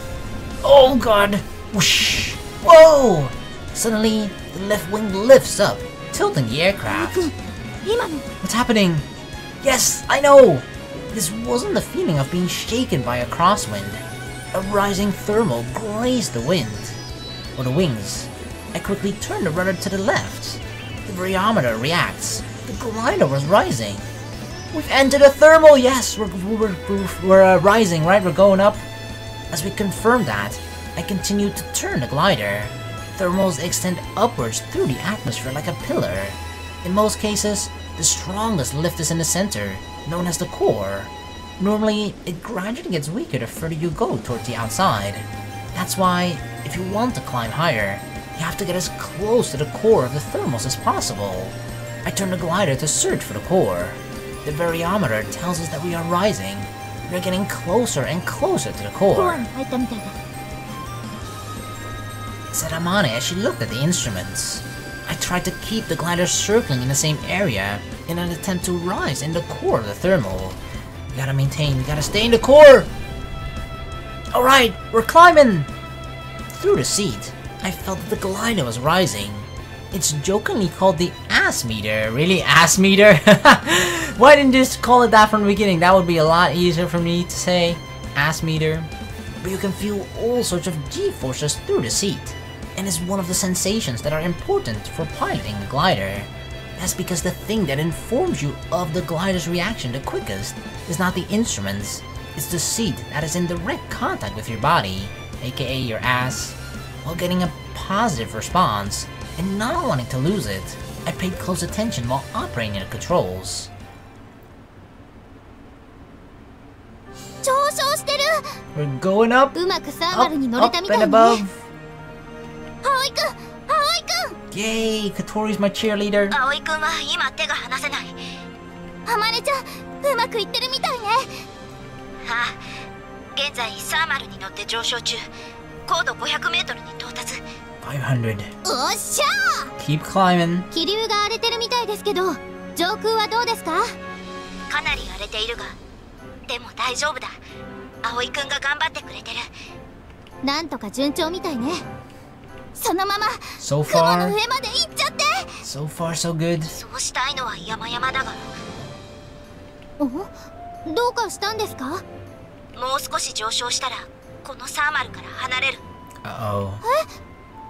Speaker 2: oh god! Whoosh! Whoa! Suddenly, the left wing lifts up, tilting the aircraft.
Speaker 3: 今の。
Speaker 2: What's happening? Yes, I know! This wasn't the feeling of being shaken by a crosswind. A rising thermal grazed the wind. Or the wings. I quickly turn the rudder to the left. The variometer reacts. The glider was rising. We've entered a thermal! Yes, we're rising, right? We're going up. As we confirm that, I continue to turn the glider. Thermals extend upwards through the atmosphere like a pillar. In most cases, the strongest lift is in the center, known as the core. Normally, it gradually gets weaker the further you go towards the outside. That's why, if you want to climb higher, you have to get as close to the core of the thermals as possible. I turn the glider to search for the core. The variometer tells us that we are rising. We're getting closer and closer to the
Speaker 3: ドア
Speaker 2: core.
Speaker 3: に入ったみたいだ。
Speaker 2: Said Amane as she looked at the instruments. I tried to keep the glider circling in the same area in an attempt to rise in the core of the thermal. We gotta maintain, we gotta stay in the core! Alright, we're climbing! Through the seat, I felt that the glider was rising. It's jokingly called the ass meter. Really, ass meter? Why didn't you just call it that from the beginning? That would be a lot easier for me to say. Ass meter. But you can feel all sorts of G-forces through the seat, and it's one of the sensations that are important for piloting a glider. That's because the thing that informs you of the glider's reaction the quickest is not the instruments, it's the seat that is in direct contact with your body, aka your ass. While getting a positive response, and not wanting to lose it, I paid close attention while operating the controls.
Speaker 3: 上昇してる。
Speaker 2: We're going up,
Speaker 3: うまくサーバルに乗れ
Speaker 2: up
Speaker 3: たみたい
Speaker 2: and
Speaker 3: ね。
Speaker 2: above.
Speaker 3: 葵くん、葵くん。
Speaker 2: Yay, Kotori's my cheerleader.
Speaker 3: 葵くんは今手が離せない。ハマネちゃん、うまくいってるみたいね。ああ、現在サーマルに乗って上昇中。高度500メートルに到達。
Speaker 2: 500.
Speaker 3: おっしゃー。
Speaker 2: Keep climbing.
Speaker 3: 気流が荒れてるみたいですけど、上空はどうですか？かなり荒れているが、でも大丈夫だ。葵くんが頑張ってくれてる。なんとか順調みたいね。そのまま
Speaker 2: So
Speaker 3: 雲の
Speaker 2: far,
Speaker 3: 上まで行っちゃって。
Speaker 2: so far so good.
Speaker 1: そうしたいのは山々だが、
Speaker 3: お、どうかしたんですか？
Speaker 1: もう少し上昇したらこのサーマルから離れる。
Speaker 2: Uh-oh.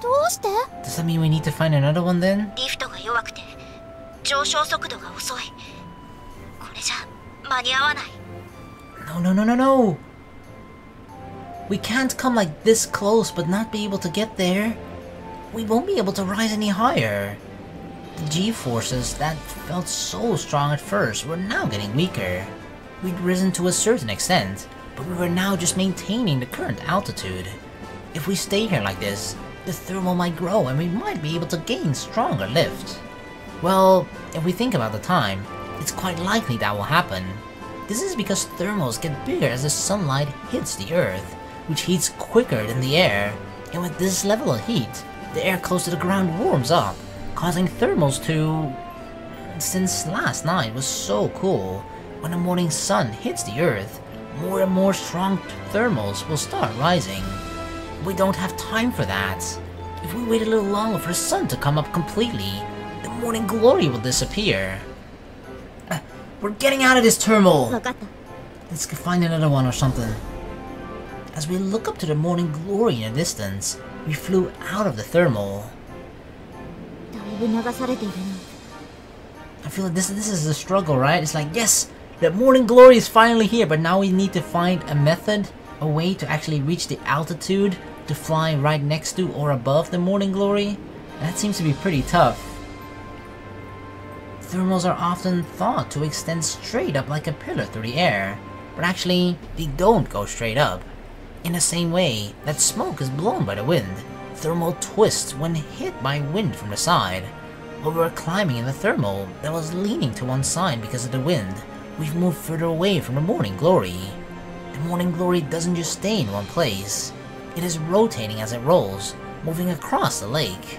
Speaker 3: どうして？
Speaker 2: Does that mean we need to find another one then?
Speaker 1: リフトが弱くて上昇速度が遅い。これじゃ間に合わない。
Speaker 2: No, no, no, no, no! We can't come like this close but not be able to get there. We won't be able to rise any higher. The G-forces that felt so strong at first were now getting weaker. We'd risen to a certain extent, but we were now just maintaining the current altitude. If we stay here like this, the thermal might grow and we might be able to gain stronger lift. Well, if we think about the time, it's quite likely that will happen. This is because thermals get bigger as the sunlight hits the earth, which heats quicker than the air, and with this level of heat, the air close to the ground warms up, causing thermals to... Since last night was so cool, when the morning sun hits the earth, more and more strong thermals will start rising. We don't have time for that. If we wait a little longer for the sun to come up completely, the morning glory will disappear. We're getting out of this thermal!
Speaker 3: わかった。
Speaker 2: Let's go find another one or something. As we look up to the morning glory in the distance, we flew out of the thermal.
Speaker 3: だいぶ流されているな。
Speaker 2: I feel like this is the struggle, right? It's like, yes, the morning glory is finally here, but now we need to find a method, a way to actually reach the altitude to fly right next to or above the morning glory. That seems to be pretty tough. Thermals are often thought to extend straight up like a pillar through the air, but actually, they don't go straight up. In the same way that smoke is blown by the wind, thermal twists when hit by wind from the side. While we were climbing in the thermal that was leaning to one side because of the wind, we've moved further away from the morning glory. The morning glory doesn't just stay in one place. It is rotating as it rolls, moving across the lake.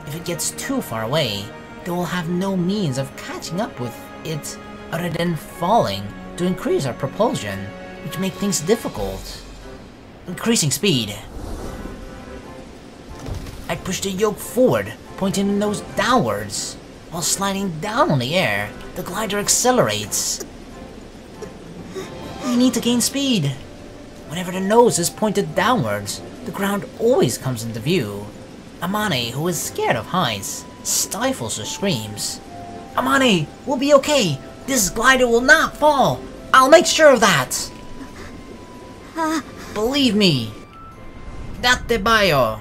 Speaker 2: If it gets too far away, they will have no means of catching up with it other than falling to increase our propulsion, which make things difficult. Increasing speed. I push the yoke forward, pointing the nose downwards. While sliding down on the air, the glider accelerates. We need to gain speed. Whenever the nose is pointed downwards, the ground always comes into view. Amane, who is scared of heights, stifles her screams. Amane, we'll be okay. This glider will not fall. I'll make sure of that. Believe me. Datte bayo.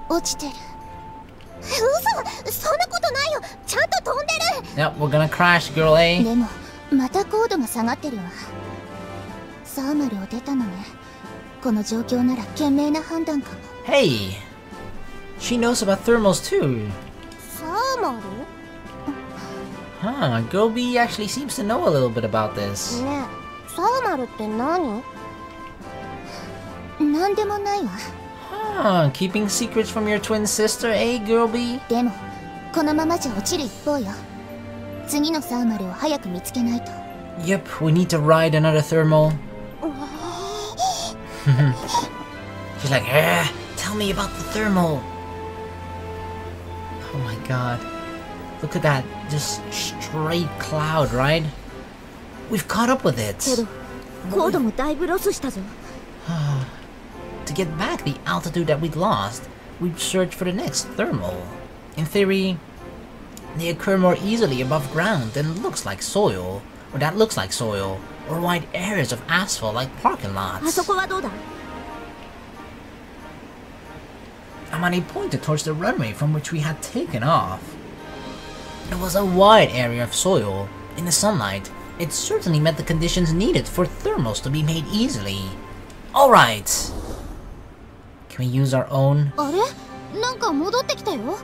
Speaker 3: 落ちてる。嘘、そんなことないよ。ちゃんと飛んでる。
Speaker 2: Yep, we're gonna crash, girl A.
Speaker 3: でもまた高度が下がってるわ。サーマルを出たのね。この状況なら賢明な判断かも。
Speaker 2: Hey, she knows about thermals too.
Speaker 3: サーマル？
Speaker 2: Huh, girl B actually seems to know a little bit about this.
Speaker 3: ねえ、サーマルって何？なんでもないわ。
Speaker 2: Huh, keeping secrets from your twin sister, eh, girl B?
Speaker 3: でもこのままじゃ落ちる一方よ。次のサーマルを早く見つけないと。
Speaker 2: Yep, we need to ride another thermal. She's like, tell me about the thermal. Oh my god. Look at that, just straight cloud, right? We've caught up with it.
Speaker 3: けど高度もだいぶロスしたぞ。
Speaker 2: To get back the altitude that we'd lost, we'd search for the next thermal. In theory, they occur more easily above ground than looks like soil, or that looks like soil, or wide areas of asphalt like parking
Speaker 3: あ
Speaker 2: lots.
Speaker 3: そこはどうだ？
Speaker 2: Amane pointed towards the runway from which we had taken off. It was a wide area of soil. In the sunlight, it certainly met the conditions needed for thermals to be made easily. Alright! Can we use our own?
Speaker 3: あれ？なんか戻ってきたよ。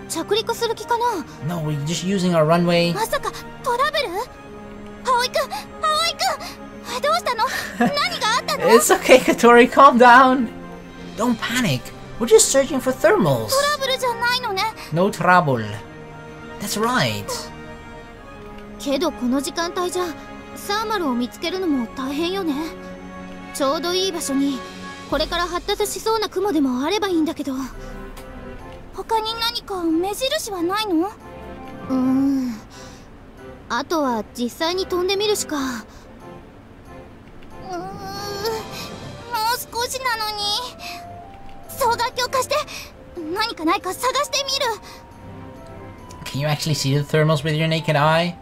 Speaker 3: 着陸する気かな？
Speaker 2: No, we're just using our runway.
Speaker 3: まさかトラブル？葵くん、葵くん、どうしたの？何があったの？
Speaker 2: It's okay, Kotori, calm down. Don't panic. We're just searching for thermals.
Speaker 3: トラブルじゃないのね。
Speaker 2: No trouble. That's right.
Speaker 3: けどこの時間帯じゃサーマルを見つけるのも大変よね。ちょうどいい場所にこれから発達しそうな雲でもあればいいんだけど。他に何か目印はないの？あとは実際に飛んでみるしか。もう少しなのに。双眼鏡貸して。何かないか探してみる。
Speaker 2: Can you actually see the thermals with your naked eye?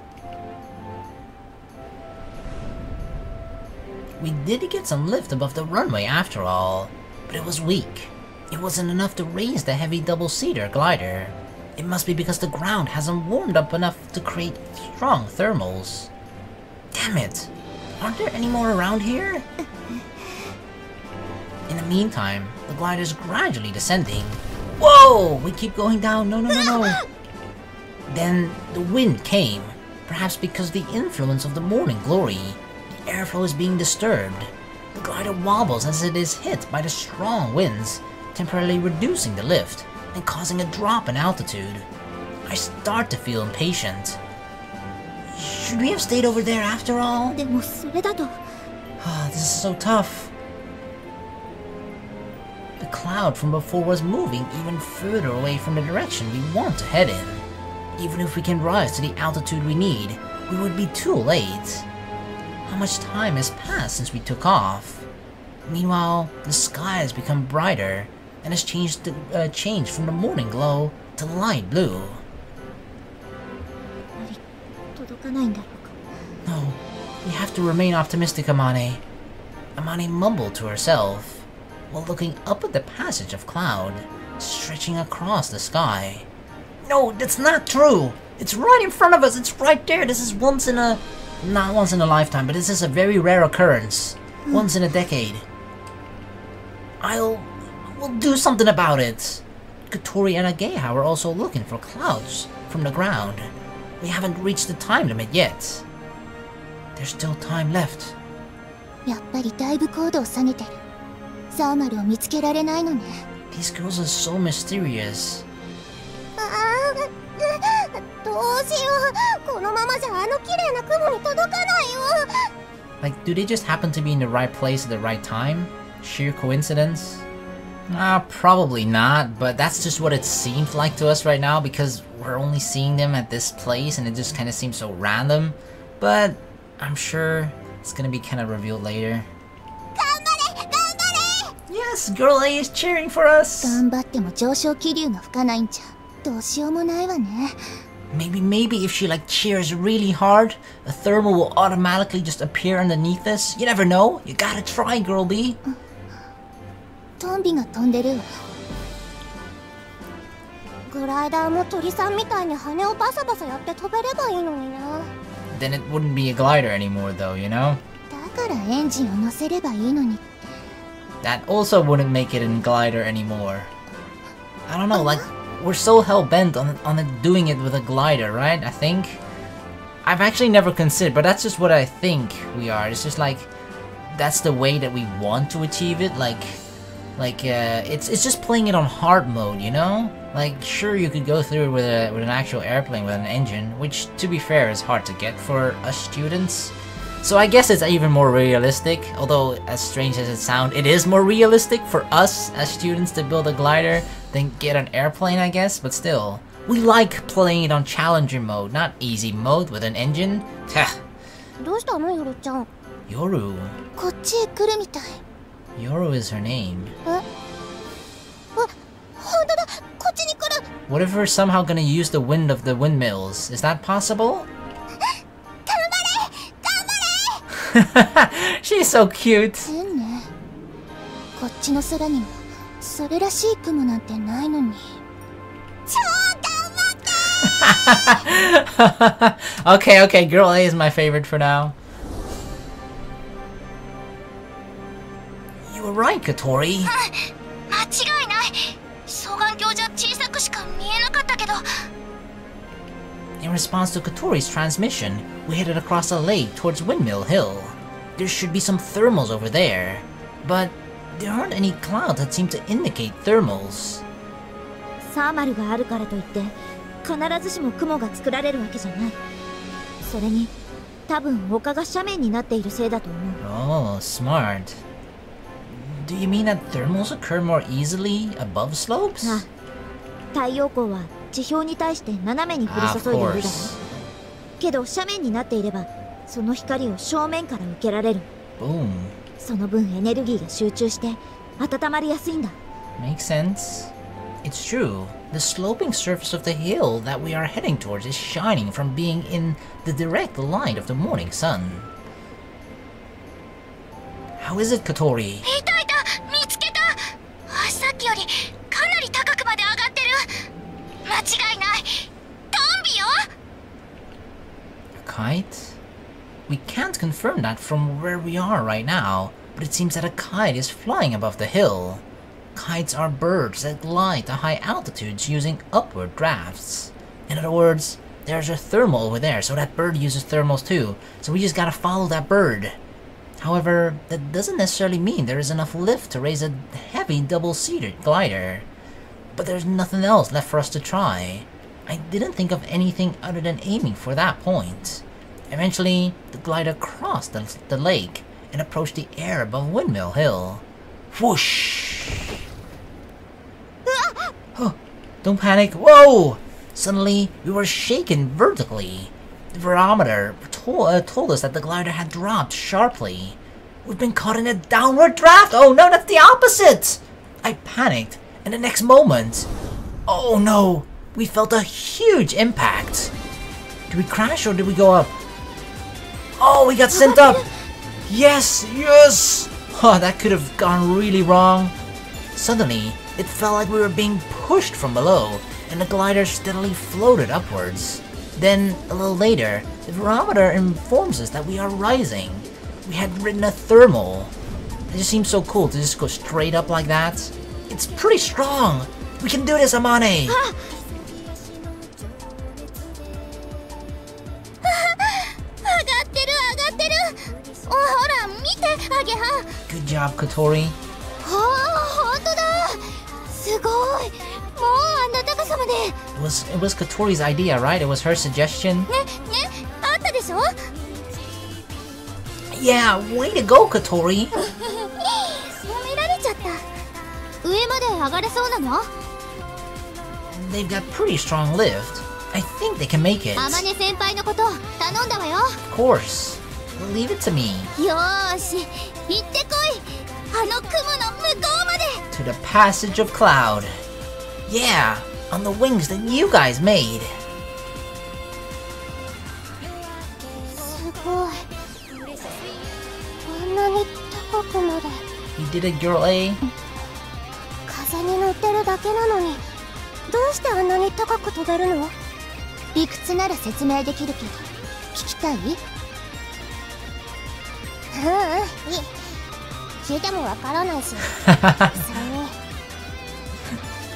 Speaker 2: We did get some lift above the runway after all, but it was weak. It wasn't enough to raise the heavy double-seater glider. It must be because the ground hasn't warmed up enough to create strong thermals. Damn it! Aren't there any more around here? In the meantime, the glider's gradually descending. Whoa! We keep going down. No, no, no, no. Then the wind came. Perhaps because of the influence of the morning glory, the airflow is being disturbed. The glider wobbles as it is hit by the strong winds, temporarily reducing the lift and causing a drop in altitude. I start to feel impatient. Should we have stayed over there after all?
Speaker 3: でもそれだと。
Speaker 2: This is so tough. The cloud from before was moving even further away from the direction we want to head in. Even if we can rise to the altitude we need, we would be too late. How much time has passed since we took off? Meanwhile, the sky has become brighter and has changed from the morning glow to light blue. No, we have to remain optimistic, Amane. Amane mumbled to herself, while looking up at the passage of cloud, stretching across the sky. No, that's not true! It's right in front of us, it's right there! This is not once in a lifetime, but this is a very rare occurrence. Once in a decade. We'll do something about it. Kotori and Ageha were also looking for clouds from the ground. We haven't reached the time limit yet. There's still time left.
Speaker 3: やっぱりだいぶ高度を下げてる。サーマルを見つけられないのね。
Speaker 2: These girls are so mysterious.
Speaker 3: どうしよう。このままじゃあの綺麗な雲に届かないよ。
Speaker 2: Like, do they just happen to be in the right place at the right time? Sheer coincidence? Probably not, but that's just what it seems like to us right now because we're only seeing them at this place and it just kind of seems so random. But I'm sure it's gonna be kind of revealed later. Yes, Girl A is cheering for us!
Speaker 3: 頑張っても上昇気流が吹かないんじゃどうしようもないわね。
Speaker 2: Maybe if she like cheers really hard, a thermal will automatically just appear underneath us. You never know. You gotta try, Girl B.
Speaker 3: トンビが飛んでるわ。グライダーも鳥さんみたいに羽をバサバサやって飛べればいいのにな。
Speaker 2: Then it wouldn't be a glider anymore though, you know?
Speaker 3: だからエンジンを乗せればいいのに。
Speaker 2: That also wouldn't make it a glider anymore. I don't know, like, we're so hell-bent on it doing it with a glider, right? I think? I've actually never considered, but that's just what I think we are. It's just like, that's the way that we want to achieve it, it's just playing it on hard mode, you know? Like, sure, you could go through it with an actual airplane with an engine, which, to be fair, is hard to get for us students. So I guess it's even more realistic, although as strange as it sounds, it is more realistic for us as students to build a glider than get an airplane, I guess, but still. We like playing it on challenger mode, not easy mode with an engine.
Speaker 3: どうしたのヨロちゃん。
Speaker 2: Yoru.
Speaker 3: こっちへ来るみたい。
Speaker 2: Yoru is her name.
Speaker 3: 本当だ、こっちに来る。
Speaker 2: What if we're somehow gonna use the wind of the windmills? Is that possible? She's so cute.
Speaker 3: 変ね。こっちの空にもそれらしい雲なんてないのに。超頑張って。
Speaker 2: Okay, Girl A is my favorite for now. You were right, Kotori.
Speaker 3: 間違いない。双眼鏡じゃ小さくしか見えなかったけど。
Speaker 2: In response to Kotori's transmission, we headed across a lake towards Windmill Hill. There should be some thermals over there, but there aren't any clouds that seem to indicate thermals.
Speaker 1: サーマルがあるからといって必ずしも雲が作られるわけじゃない。それに多分丘が斜面になっているせいだと思う。
Speaker 2: Oh, smart. Do you mean that thermals occur more easily above slopes?
Speaker 1: あ、太陽光は地表に対して斜めに降り注いでいるだろう。けど斜面になっていればその光を正面から受けられる。
Speaker 2: Boom.
Speaker 1: その分エネルギーが集中して温まりやすいんだ。
Speaker 2: Makes sense. It's true. The sloping surface of the hill that we are heading towards is shining from being in the direct light of the morning sun. How is it, Kotori?
Speaker 3: いたいた、見つけた。さっきよりかなり高くまで上がってる。間違いない。トンビよ。
Speaker 2: A kite? We can't confirm that from where we are right now, but it seems that a kite is flying above the hill. Kites are birds that glide to high altitudes using upward drafts. In other words, there's a thermal over there, so that bird uses thermals too, so we just gotta follow that bird. However, that doesn't necessarily mean there is enough lift to raise a heavy double-seated glider. But there's nothing else left for us to try. I didn't think of anything other than aiming for that point. Eventually, the glider crossed the lake and approached the air above Windmill Hill. Whoosh! Oh, don't panic. Whoa! Suddenly, we were shaken vertically. The barometer told us that the glider had dropped sharply. We've been caught in a downward draft! Oh no, that's the opposite! I panicked, and the next moment... Oh no! We felt a huge impact! Did we crash or did we go up? Oh, we got sent up! Yes! Yes! Oh, that could have gone really wrong. Suddenly, it felt like we were being pushed from below, and the glider steadily floated upwards. Then, a little later, the barometer informs us that we are rising. We had ridden a thermal. It just seems so cool to just go straight up like that. It's pretty strong. We can do this, Amane. Good job, Kotori. It was Kotori's idea, right? It was her suggestion. Yeah, way to go, Kotori. They've got pretty strong lift. I think they can make it. Of course. Leave it to me. To the passage of cloud. Yeah, on the wings that you guys made. You did it, girl A.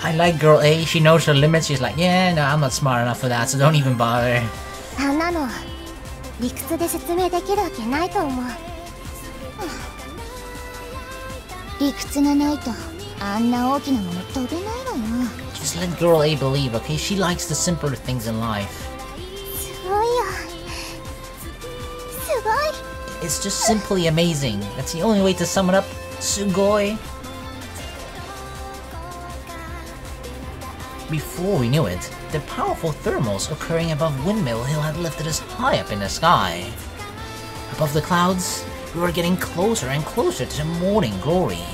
Speaker 2: I like girl A, she knows her limits, she's like, yeah, no, I'm not smart enough for that, so don't even bother. Just let girl A believe, okay? She likes the simpler things in life. It's just simply amazing. That's the only way to sum it up. Sugoi. Before we knew it, the powerful thermals occurring above Windmill Hill had lifted us high up in the sky. Above the clouds, we were getting closer and closer to the morning glory.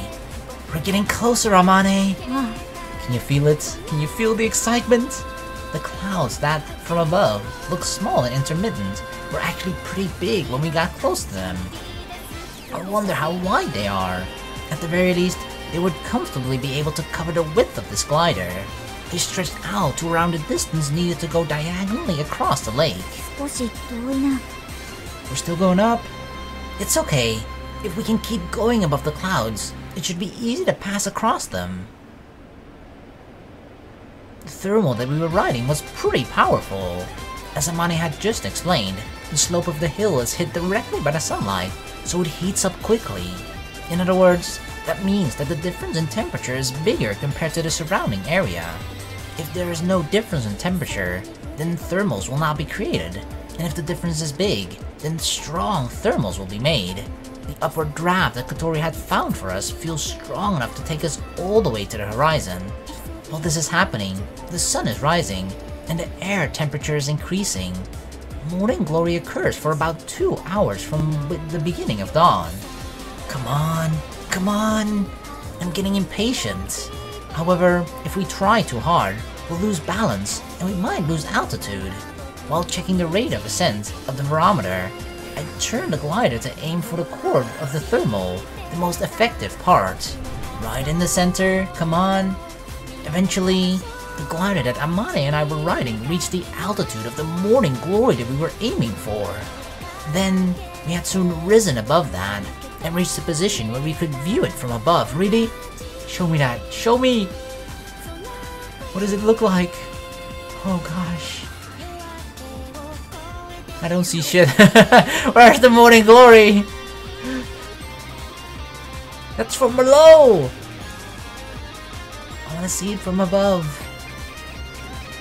Speaker 2: We're getting closer, Amane! Can you feel it? Can you feel the excitement? The clouds that, from above, look small and intermittent, were actually pretty big when we got close to them. I wonder how wide they are. At the very least, they would comfortably be able to cover the width of this glider. They stretched out to around the distance needed to go diagonally across the lake. We're still going up? It's okay. If we can keep going above the clouds, it should be easy to pass across them. The thermal that we were riding was pretty powerful. As Amane had just explained, the slope of the hill is hit directly by the sunlight, so it heats up quickly. In other words, that means that the difference in temperature is bigger compared to the surrounding area. If there is no difference in temperature, then thermals will not be created, and if the difference is big, then strong thermals will be made. The upward draft that Kotori had found for us feels strong enough to take us all the way to the horizon. While this is happening, the sun is rising, and the air temperature is increasing. Morning glory occurs for about 2 hours from the beginning of dawn. Come on, come on! I'm getting impatient. However, if we try too hard, we'll lose balance and we might lose altitude. While checking the rate of ascent of the barometer, I turned the glider to aim for the cord of the thermal, the most effective part. Right in the center, come on. Eventually, the glider that Amane and I were riding reached the altitude of the morning glory that we were aiming for. Then, we had soon risen above that, and reached a position where we could view it from above. Really? Show me that. Show me! What does it look like? Oh gosh. I don't see shit. Where's the morning glory? That's from below! I wanna see it from above.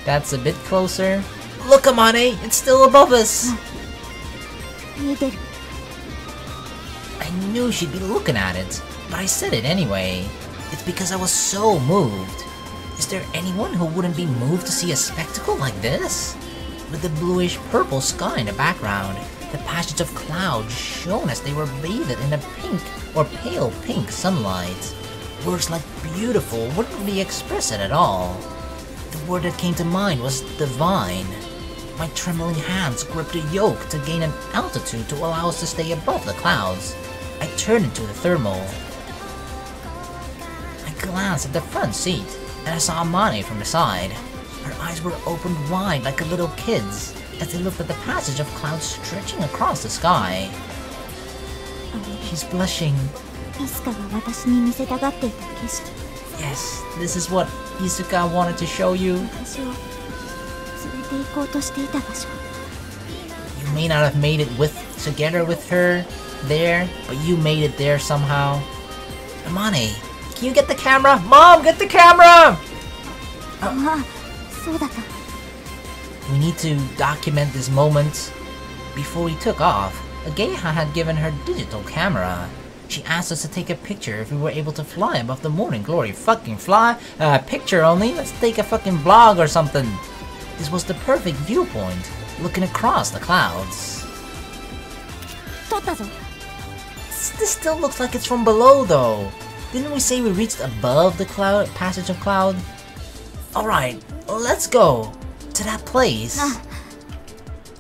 Speaker 2: That's a bit closer. Look, Amane! It's still above us! I knew she'd be looking at it, but I said it anyway. It's because I was so moved. Is there anyone who wouldn't be moved to see a spectacle like this? With the bluish-purple sky in the background, the patches of clouds shone as they were bathed in a pink or pale pink sunlight. Words like beautiful wouldn't really express it at all. The word that came to mind was divine. My trembling hands gripped a yoke to gain an altitude to allow us to stay above the clouds. I turned into the thermal. I glanced at the front seat, and I saw Amane from the side. Her eyes were opened wide like a little kid's, as they looked at the passage of clouds stretching across the sky. She's blushing. Yes, this is what Isuka wanted to show you. You may not have made it together with her there, but you made it there somehow. Amane, can you get the camera? Mom, get the camera! We need to document this moment. Before we took off, a geisha had given her digital camera. She asked us to take a picture if we were able to fly above the morning glory. Fucking fly? Picture only? Let's take a fucking vlog or something. This was the perfect viewpoint, looking across the clouds. This still looks like it's from below though. Didn't we say we reached above the passage of cloud? Alright, let's go to that place.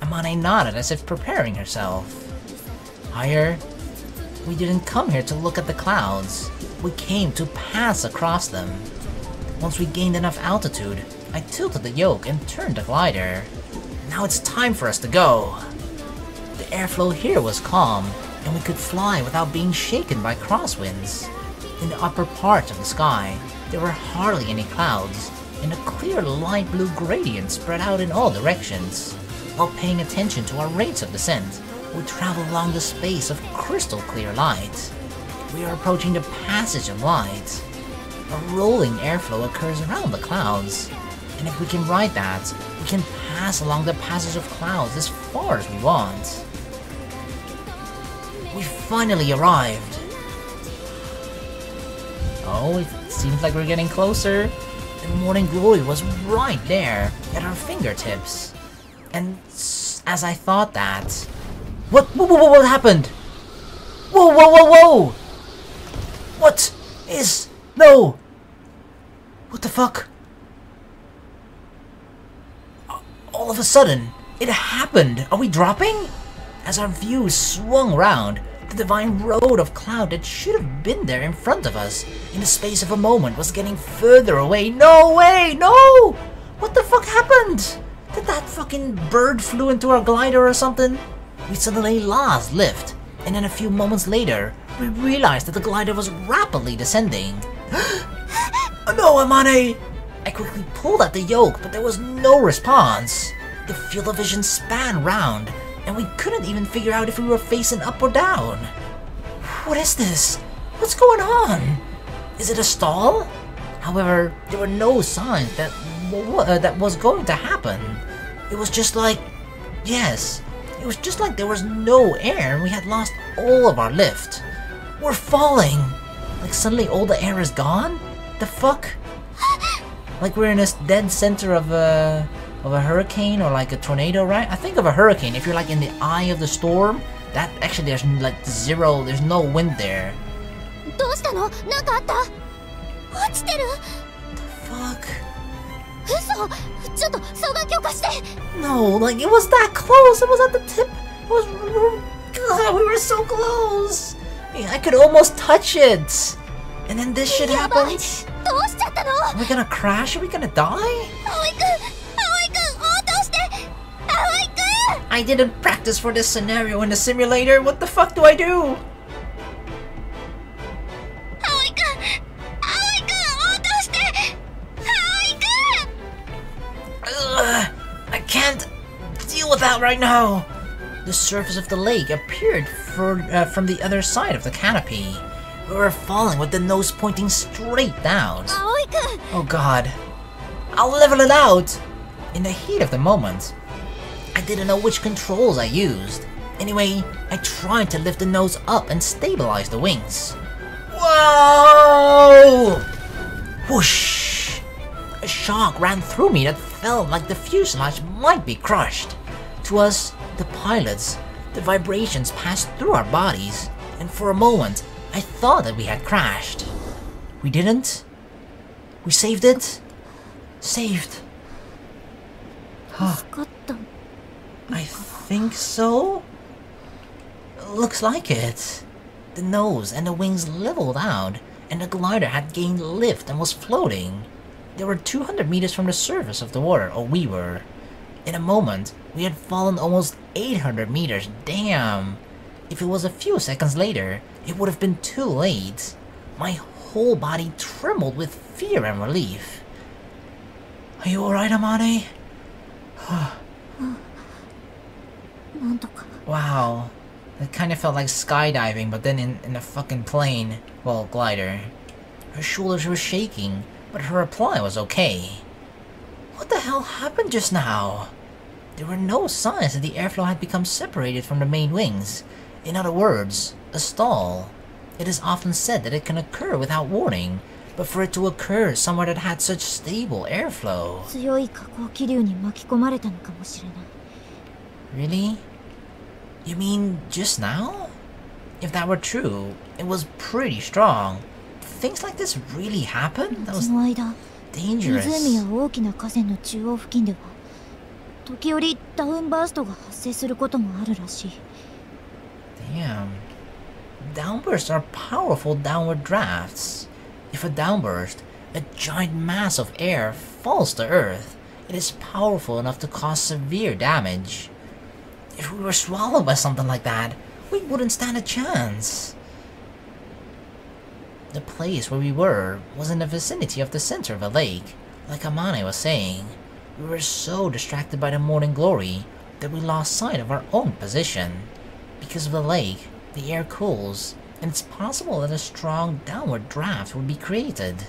Speaker 2: Amane nodded as if preparing herself. Higher? We didn't come here to look at the clouds. We came to pass across them. Once we gained enough altitude, I tilted the yoke and turned the glider. Now it's time for us to go. The airflow here was calm, and we could fly without being shaken by crosswinds. In the upper part of the sky, there were hardly any clouds, and a clear light blue gradient spread out in all directions. While paying attention to our rates of descent, we traveled along the space of crystal clear light. We are approaching the passage of light. A rolling airflow occurs around the clouds, and if we can ride that, we can pass along the passage of clouds as far as we want. We finally arrived. Oh, it seems like we're getting closer. The morning glory was right there, at our fingertips. And as I thought that... What happened? Whoa! What is... No! What the fuck? All of a sudden, it happened! Are we dropping? As our view swung round, the divine road of cloud that should have been there in front of us, in the space of a moment, was getting further away. No way! No! What the fuck happened? Did that fucking bird flew into our glider or something? We suddenly lost lift, and then a few moments later, we realized that the glider was rapidly descending. No, Amane! I quickly pulled at the yoke, but there was no response. The field of vision span round, and we couldn't even figure out if we were facing up or down. What is this? What's going on? Is it a stall? However, there were no signs that was going to happen. It was just like... Yes, It was just like there was no air and we had lost all of our lift. We're falling! Like suddenly all the air is gone? The fuck? Like we're in a dead center of a hurricane or like a tornado, right? I think of a hurricane. If you're like in the eye of the storm, that actually there's like there's no wind there.
Speaker 3: どうしたの？なんかあった？落ちてる？
Speaker 2: Fuck.
Speaker 3: 嘘！ちょっと双眼鏡貸して。
Speaker 2: No, like it was that close. It was at the tip. It was. God, we were so close. I could almost touch it. And then this shit
Speaker 3: やばい。
Speaker 2: happened.
Speaker 3: どうしちゃったの？
Speaker 2: Are we gonna crash? Are we gonna die?
Speaker 3: 葵くん、応答して。葵くん。
Speaker 2: I didn't practice for this scenario in the simulator. What the fuck do I do?
Speaker 3: 葵くん、応答して。葵くん。
Speaker 2: Ugh, I can't deal with that right now. The surface of the lake appeared from the other side of the canopy. We were falling with the nose pointing straight down.
Speaker 3: 葵くん。
Speaker 2: Oh god. I'll level it out! In the heat of the moment, I didn't know which controls I used. Anyway, I tried to lift the nose up and stabilize the wings. Whoa! Whoosh! A shock ran through me that felt like the fuselage might be crushed. To us, the pilots, the vibrations passed through our bodies, and for a moment, I thought that we had crashed. We didn't. We saved it. Saved.
Speaker 3: 助かった。
Speaker 2: I think so? Looks like it. The nose and the wings leveled out, and the glider had gained lift and was floating. They were 200 meters from the surface of the water, or we were. In a moment, we had fallen almost 800 meters. Damn! If it was a few seconds later, it would have been too late. My whole body trembled with fear and relief. Are you alright, Amane?
Speaker 3: なんとか。
Speaker 2: Wow. It kind of felt like skydiving, but then in a fucking plane. Well, glider. Her shoulders were shaking, but her reply was okay. What the hell happened just now? There were no signs that the airflow had become separated from the main wings. In other words, a stall. It is often said that it can occur without warning, but for it to occur somewhere that had such stable airflow.
Speaker 3: 強い下降気流に巻き込まれたのかもしれない。
Speaker 2: Really? You mean just now? If that were true, it was pretty strong. Things like this really happen? That was
Speaker 3: その間、
Speaker 2: dangerous.
Speaker 3: 湖や大きな河川の中央付近では、時折ダウンバーストが発生することもあるらしい。
Speaker 2: Damn. Downbursts are powerful downward drafts. If a downburst, a giant mass of air, falls to Earth, it is powerful enough to cause severe damage. If we were swallowed by something like that, we wouldn't stand a chance. The place where we were was in the vicinity of the center of a lake, like Amane was saying. We were so distracted by the morning glory that we lost sight of our own position. Because of the lake, the air cools, and it's possible that a strong downward draft would be created.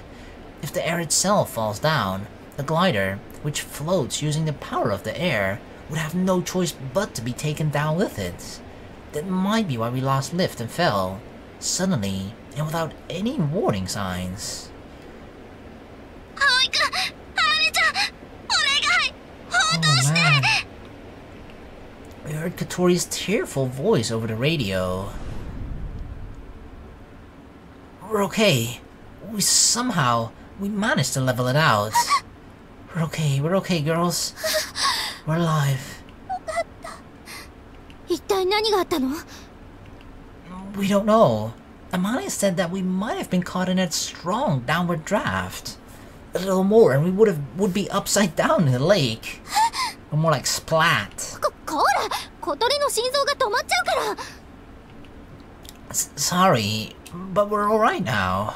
Speaker 2: If the air itself falls down, the glider, which floats using the power of the air, would have no choice but to be taken down with it. That might be why we lost lift and fell, suddenly and without any warning signs. Oh man. We heard Kotori's tearful voice over the radio. We're okay. We managed to level it out. We're okay, girls. We're alive.
Speaker 3: 一体何があったの？
Speaker 2: We don't know. Amane said that we might have been caught in that strong downward draft. A little more and we would be upside down in the lake. Or more like splat.
Speaker 3: こら、小鳥の心臓が止まっちゃうから。
Speaker 2: Sorry, but we're alright now.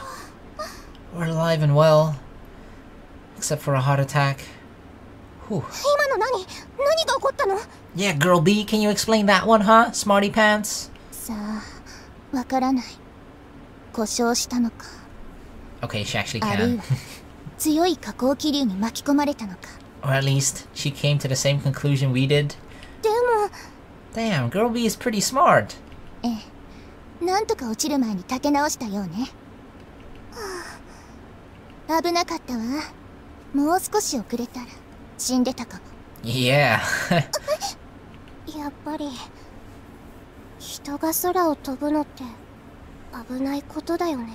Speaker 2: We're alive and well. Except for a heart attack. Whew.
Speaker 3: 今の何が起こったの？
Speaker 2: Yeah, girl B, can you explain that one, huh? Smarty pants?
Speaker 3: さあ、わからない。故障したのか。
Speaker 2: Okay, she actually
Speaker 3: あるい
Speaker 2: can.
Speaker 3: は強い下降気流に巻き込まれたのか。
Speaker 2: Or at least, she came to the same conclusion we did.
Speaker 3: でも、
Speaker 2: Damn, Girl B is pretty smart.
Speaker 3: ええ、なんとか落ちる前に立て直したようね。はあ、危なかったわ。もう少し遅れたら死んでたかも。
Speaker 2: Yeah.
Speaker 3: やっぱり人が空を飛ぶのって危ないことだよね。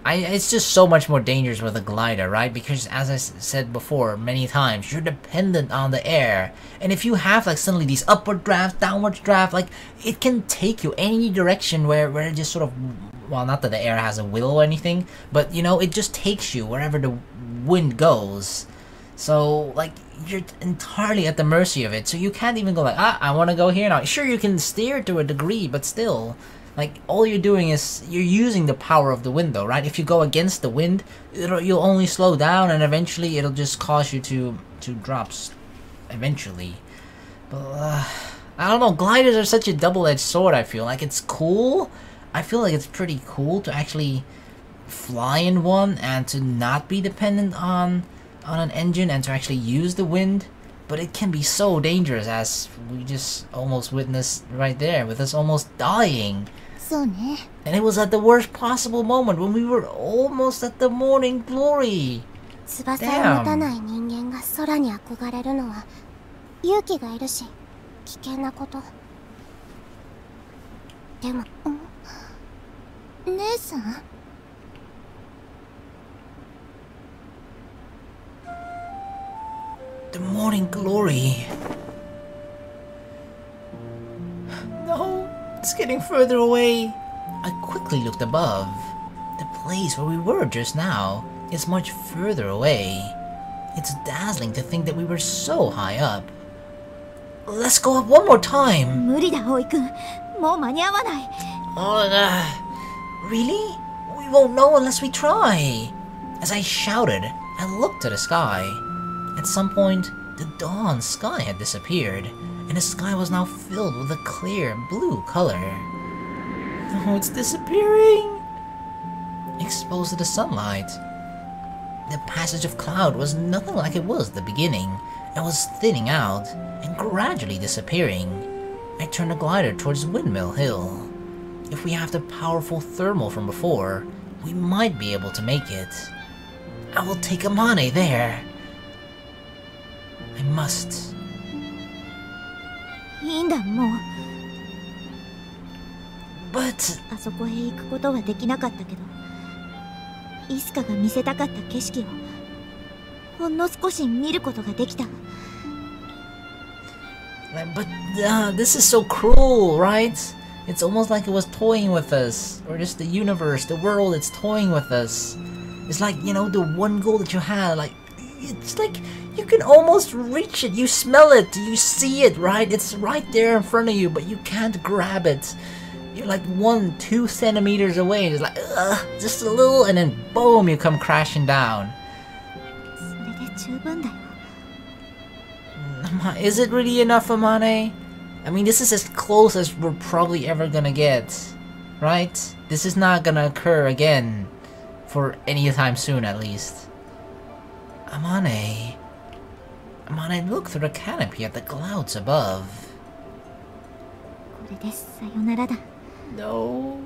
Speaker 2: It's just so much more dangerous with a glider, right? Because as I said before many times, you're dependent on the air. And if you have like suddenly these upward drafts, downward draft, like it can take you any direction where it just sort of, well, not that the air has a will or anything, but you know, it just takes you wherever the wind goes. So like you're entirely at the mercy of it. So you can't even go like, I want to go here now. Sure, you can steer to a degree, but still. Like, all you're doing is, you're using the power of the wind though, right? If you go against the wind, you'll only slow down and eventually it'll just cause you to drop eventually. But, I don't know, gliders are such a double-edged sword, I feel. Like, it's cool. I feel like it's pretty cool to actually fly in one and to not be dependent on an engine and to actually use the wind. But it can be so dangerous, as we just almost witnessed right there, with us almost dying.
Speaker 3: そうね。
Speaker 2: And it was at the worst possible moment when we were almost at the morning glory.
Speaker 3: 翼を持たない人間が空に憧れるのは勇気がいるし危険なこと。でも、姉さん
Speaker 2: The morning glory. No, it's getting further away. I quickly looked above. The place where we were just now is much further away. It's dazzling to think that we were so high up. Let's go up one more time.
Speaker 3: 無理だ、葵くん。もう間に合わない。
Speaker 2: Really? We won't know unless we try. As I shouted, I looked to the sky. At some point, the dawn sky had disappeared, and the sky was now filled with a clear blue color. Oh, it's disappearing! Exposed to the sunlight, the passage of cloud was nothing like it was at the beginning. It was thinning out and gradually disappearing. I turned the glider towards Windmill Hill. If we have the powerful thermal from before, we might be able to make it. I will take Amane there. I must.
Speaker 3: いいんだ、もう。
Speaker 2: But
Speaker 3: あそこへ行くことはできなかったけど、イスカが見せたかった景色をほんの少し見ることができた。
Speaker 2: this is so cruel, right? It's almost like it was toying with us, or just the universe, the world, it's toying with us. It's like, you know, the one goal that you had, like, it's like you can almost reach it, you smell it, you see it, right? It's right there in front of you, but you can't grab it. You're like 1-2 centimeters away, it's like, just a little, and then boom, you come crashing down.
Speaker 3: それで十分だよ。
Speaker 2: Is it really enough, Amane? I mean, this is as close as we're probably ever gonna get, right? This is not gonna occur again, for any time soon at least. Amane, look through the canopy at the clouds above.
Speaker 3: これでさよならだ。
Speaker 2: No.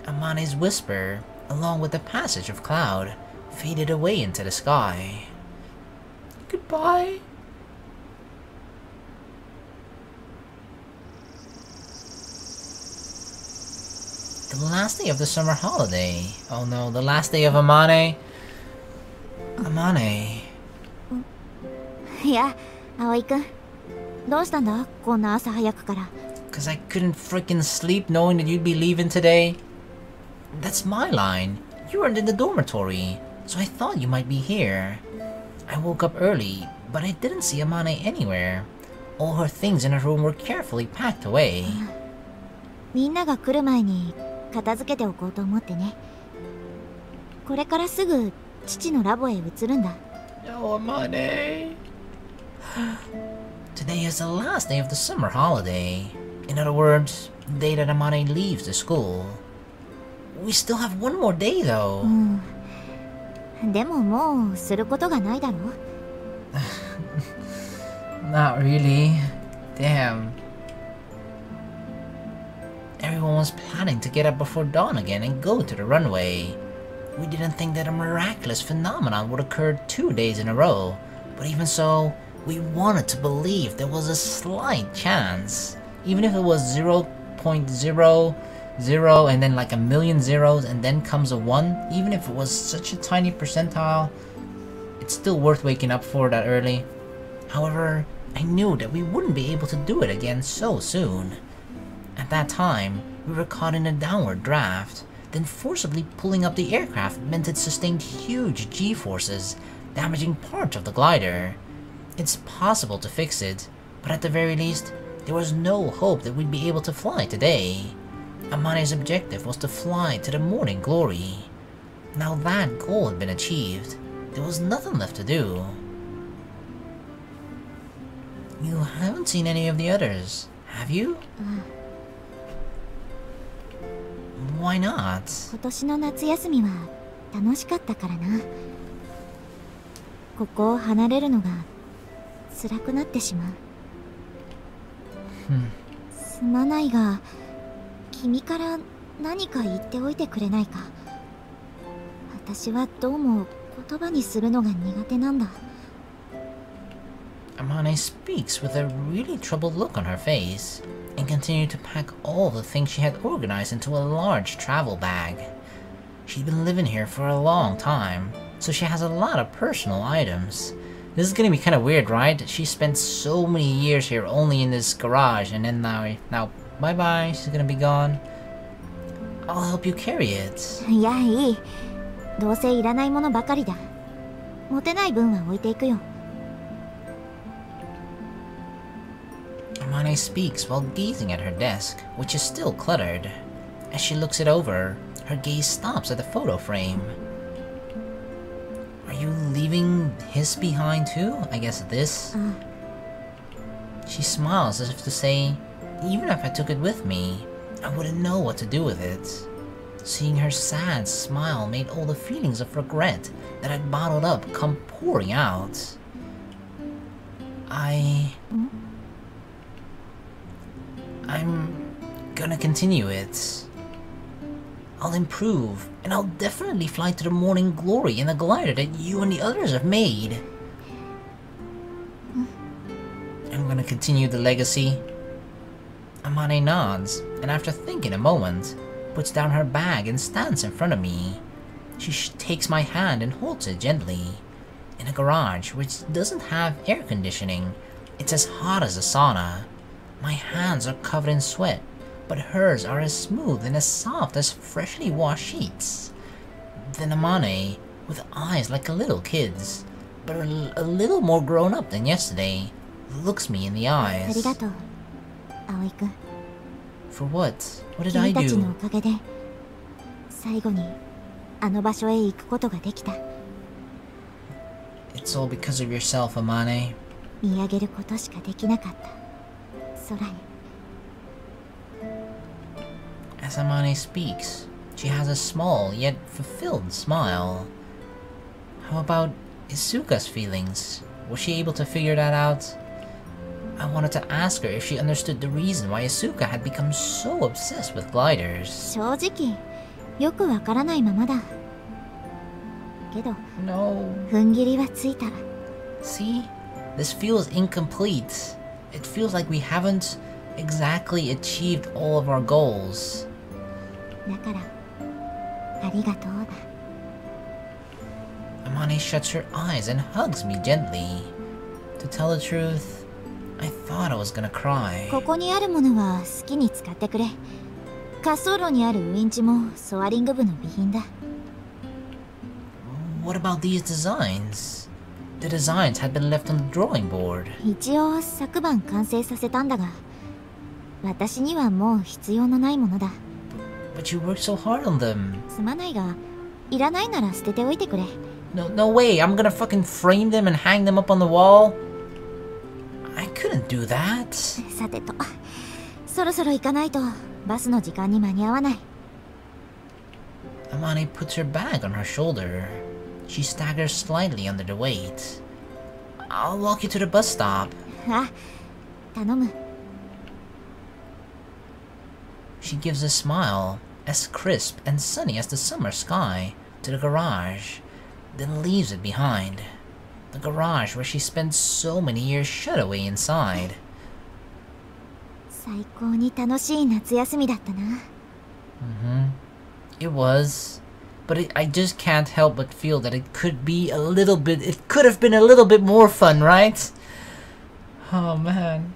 Speaker 2: Amane's whisper, along with the passage of cloud, faded away into the sky. Goodbye. The last day of the summer holiday. Oh no, the last day of Amane. Amane.
Speaker 3: いや、葵くん、どうしたんだ、こんな朝早くから。
Speaker 2: Cause I couldn't freaking sleep knowing that you'd be leaving today. That's my line. You weren't in the dormitory, so I thought you might be here. I woke up early, but I didn't see Amane anywhere. All her things in her room were carefully packed away.
Speaker 3: みんなが来る前に片付けておこうと思ってね。これからすぐ父のラボへ移るんだ。
Speaker 2: No, Amane. Today is the last day of the summer holiday. In other words, the day that Amane leaves the school. We still have one more day, though.
Speaker 3: でももうすることがないだろ。
Speaker 2: Not really. Damn. Everyone was planning to get up before dawn again and go to the runway. We didn't think that a miraculous phenomenon would occur 2 days in a row, but even so, we wanted to believe there was a slight chance. Even if it was 0.00 and then like a million zeros and then comes a 1, even if it was such a tiny percentile, it's still worth waking up for that early. However, I knew that we wouldn't be able to do it again so soon. At that time, we were caught in a downward draft, then forcibly pulling up the aircraft meant it sustained huge G-forces, damaging parts of the glider. It's possible to fix it, but at the very least, there was no hope that we'd be able to fly today. Amane's objective was to fly to the morning glory. Now that goal had been achieved, there was nothing left to do. You haven't seen any of the others, have you? Why not?
Speaker 3: 今年の夏休みは楽しかったからな。ここを離れるのが辛くなってしまう。すまないが、君から何か言っておいてくれないか。私はどうも言葉にするのが苦手なんだ。
Speaker 2: Amane speaks with a really troubled look on her face, and continued to pack all the things she had organized into a large travel bag. She'd been living here for a long time, so she has a lot of personal items. This is gonna be kind of weird, right? She spent so many years here only in this garage, and then now bye-bye, she's gonna be gone. I'll help you carry it.
Speaker 3: いや、いい。どうせいらないものばかりだ。持てない分は置いていくよ。
Speaker 2: Amane speaks while gazing at her desk, which is still cluttered. As she looks it over, her gaze stops at the photo frame. Are you leaving his behind too? I guess this? She smiles as if to say, even if I took it with me, I wouldn't know what to do with it. Seeing her sad smile made all the feelings of regret that I'd bottled up come pouring out. I'm gonna continue it. I'll improve, and I'll definitely fly to the morning glory in the glider that you and the others have made. I'm gonna continue the legacy. Amane nods, and after thinking a moment, puts down her bag and stands in front of me. She takes my hand and holds it gently. In a garage which doesn't have air conditioning, it's as hot as a sauna. My hands are covered in sweat, but hers are as smooth and as soft as freshly washed sheets. Then Amane, with eyes like a little kid's, but a little more grown up than yesterday, looks me in the eyes.
Speaker 3: ありがとう、葵くん。
Speaker 2: For what? What did I
Speaker 3: 君たち
Speaker 2: do?
Speaker 3: のおかげで最後にあの場所へ行くことができた。
Speaker 2: It's all because of yourself, Amane.
Speaker 3: 見上げることしかできなかった。空に。
Speaker 2: As Amane speaks, she has a small yet fulfilled smile. How about Isuka's feelings? Was she able to figure that out? I wanted to ask her if she understood the reason why Isuka had become so obsessed with gliders.
Speaker 3: 正直よくわからないままだ。けど
Speaker 2: No.
Speaker 3: 踏ん切りはついた。
Speaker 2: See? This feels incomplete. It feels like we haven't exactly achieved all of our goals.
Speaker 3: だからありがとうだ。
Speaker 2: Amane shuts her eyes and hugs me gently. To tell the truth, I thought I was gonna cry.
Speaker 3: ここにあるものは好きに使ってくれ。滑走路にあるウインチもソアリング部の備品だ。
Speaker 2: What about these designs? The designs had been left on the drawing board.
Speaker 3: 一応昨晩完成させたんだが、私にはもう必要のないものだ。
Speaker 2: But you worked so hard on them.
Speaker 3: すまないが、いらないなら捨てておいてくれ。
Speaker 2: No way, I'm gonna fucking frame them and hang them up on the wall? I couldn't do that.
Speaker 3: さてと、そろそろ行かないとバスの時間に間に合わない。
Speaker 2: Amane puts her bag on her shoulder. She staggers slightly under the weight. I'll walk you to the bus stop.
Speaker 3: あ、頼む。
Speaker 2: She gives a smile, as crisp and sunny as the summer sky, to the garage, then leaves it behind. The garage where she spent so many years shut away inside.
Speaker 3: 最高に楽しい夏休みだったな。
Speaker 2: It was, but I just can't help but feel that it could have been a little bit more fun, right? Oh man.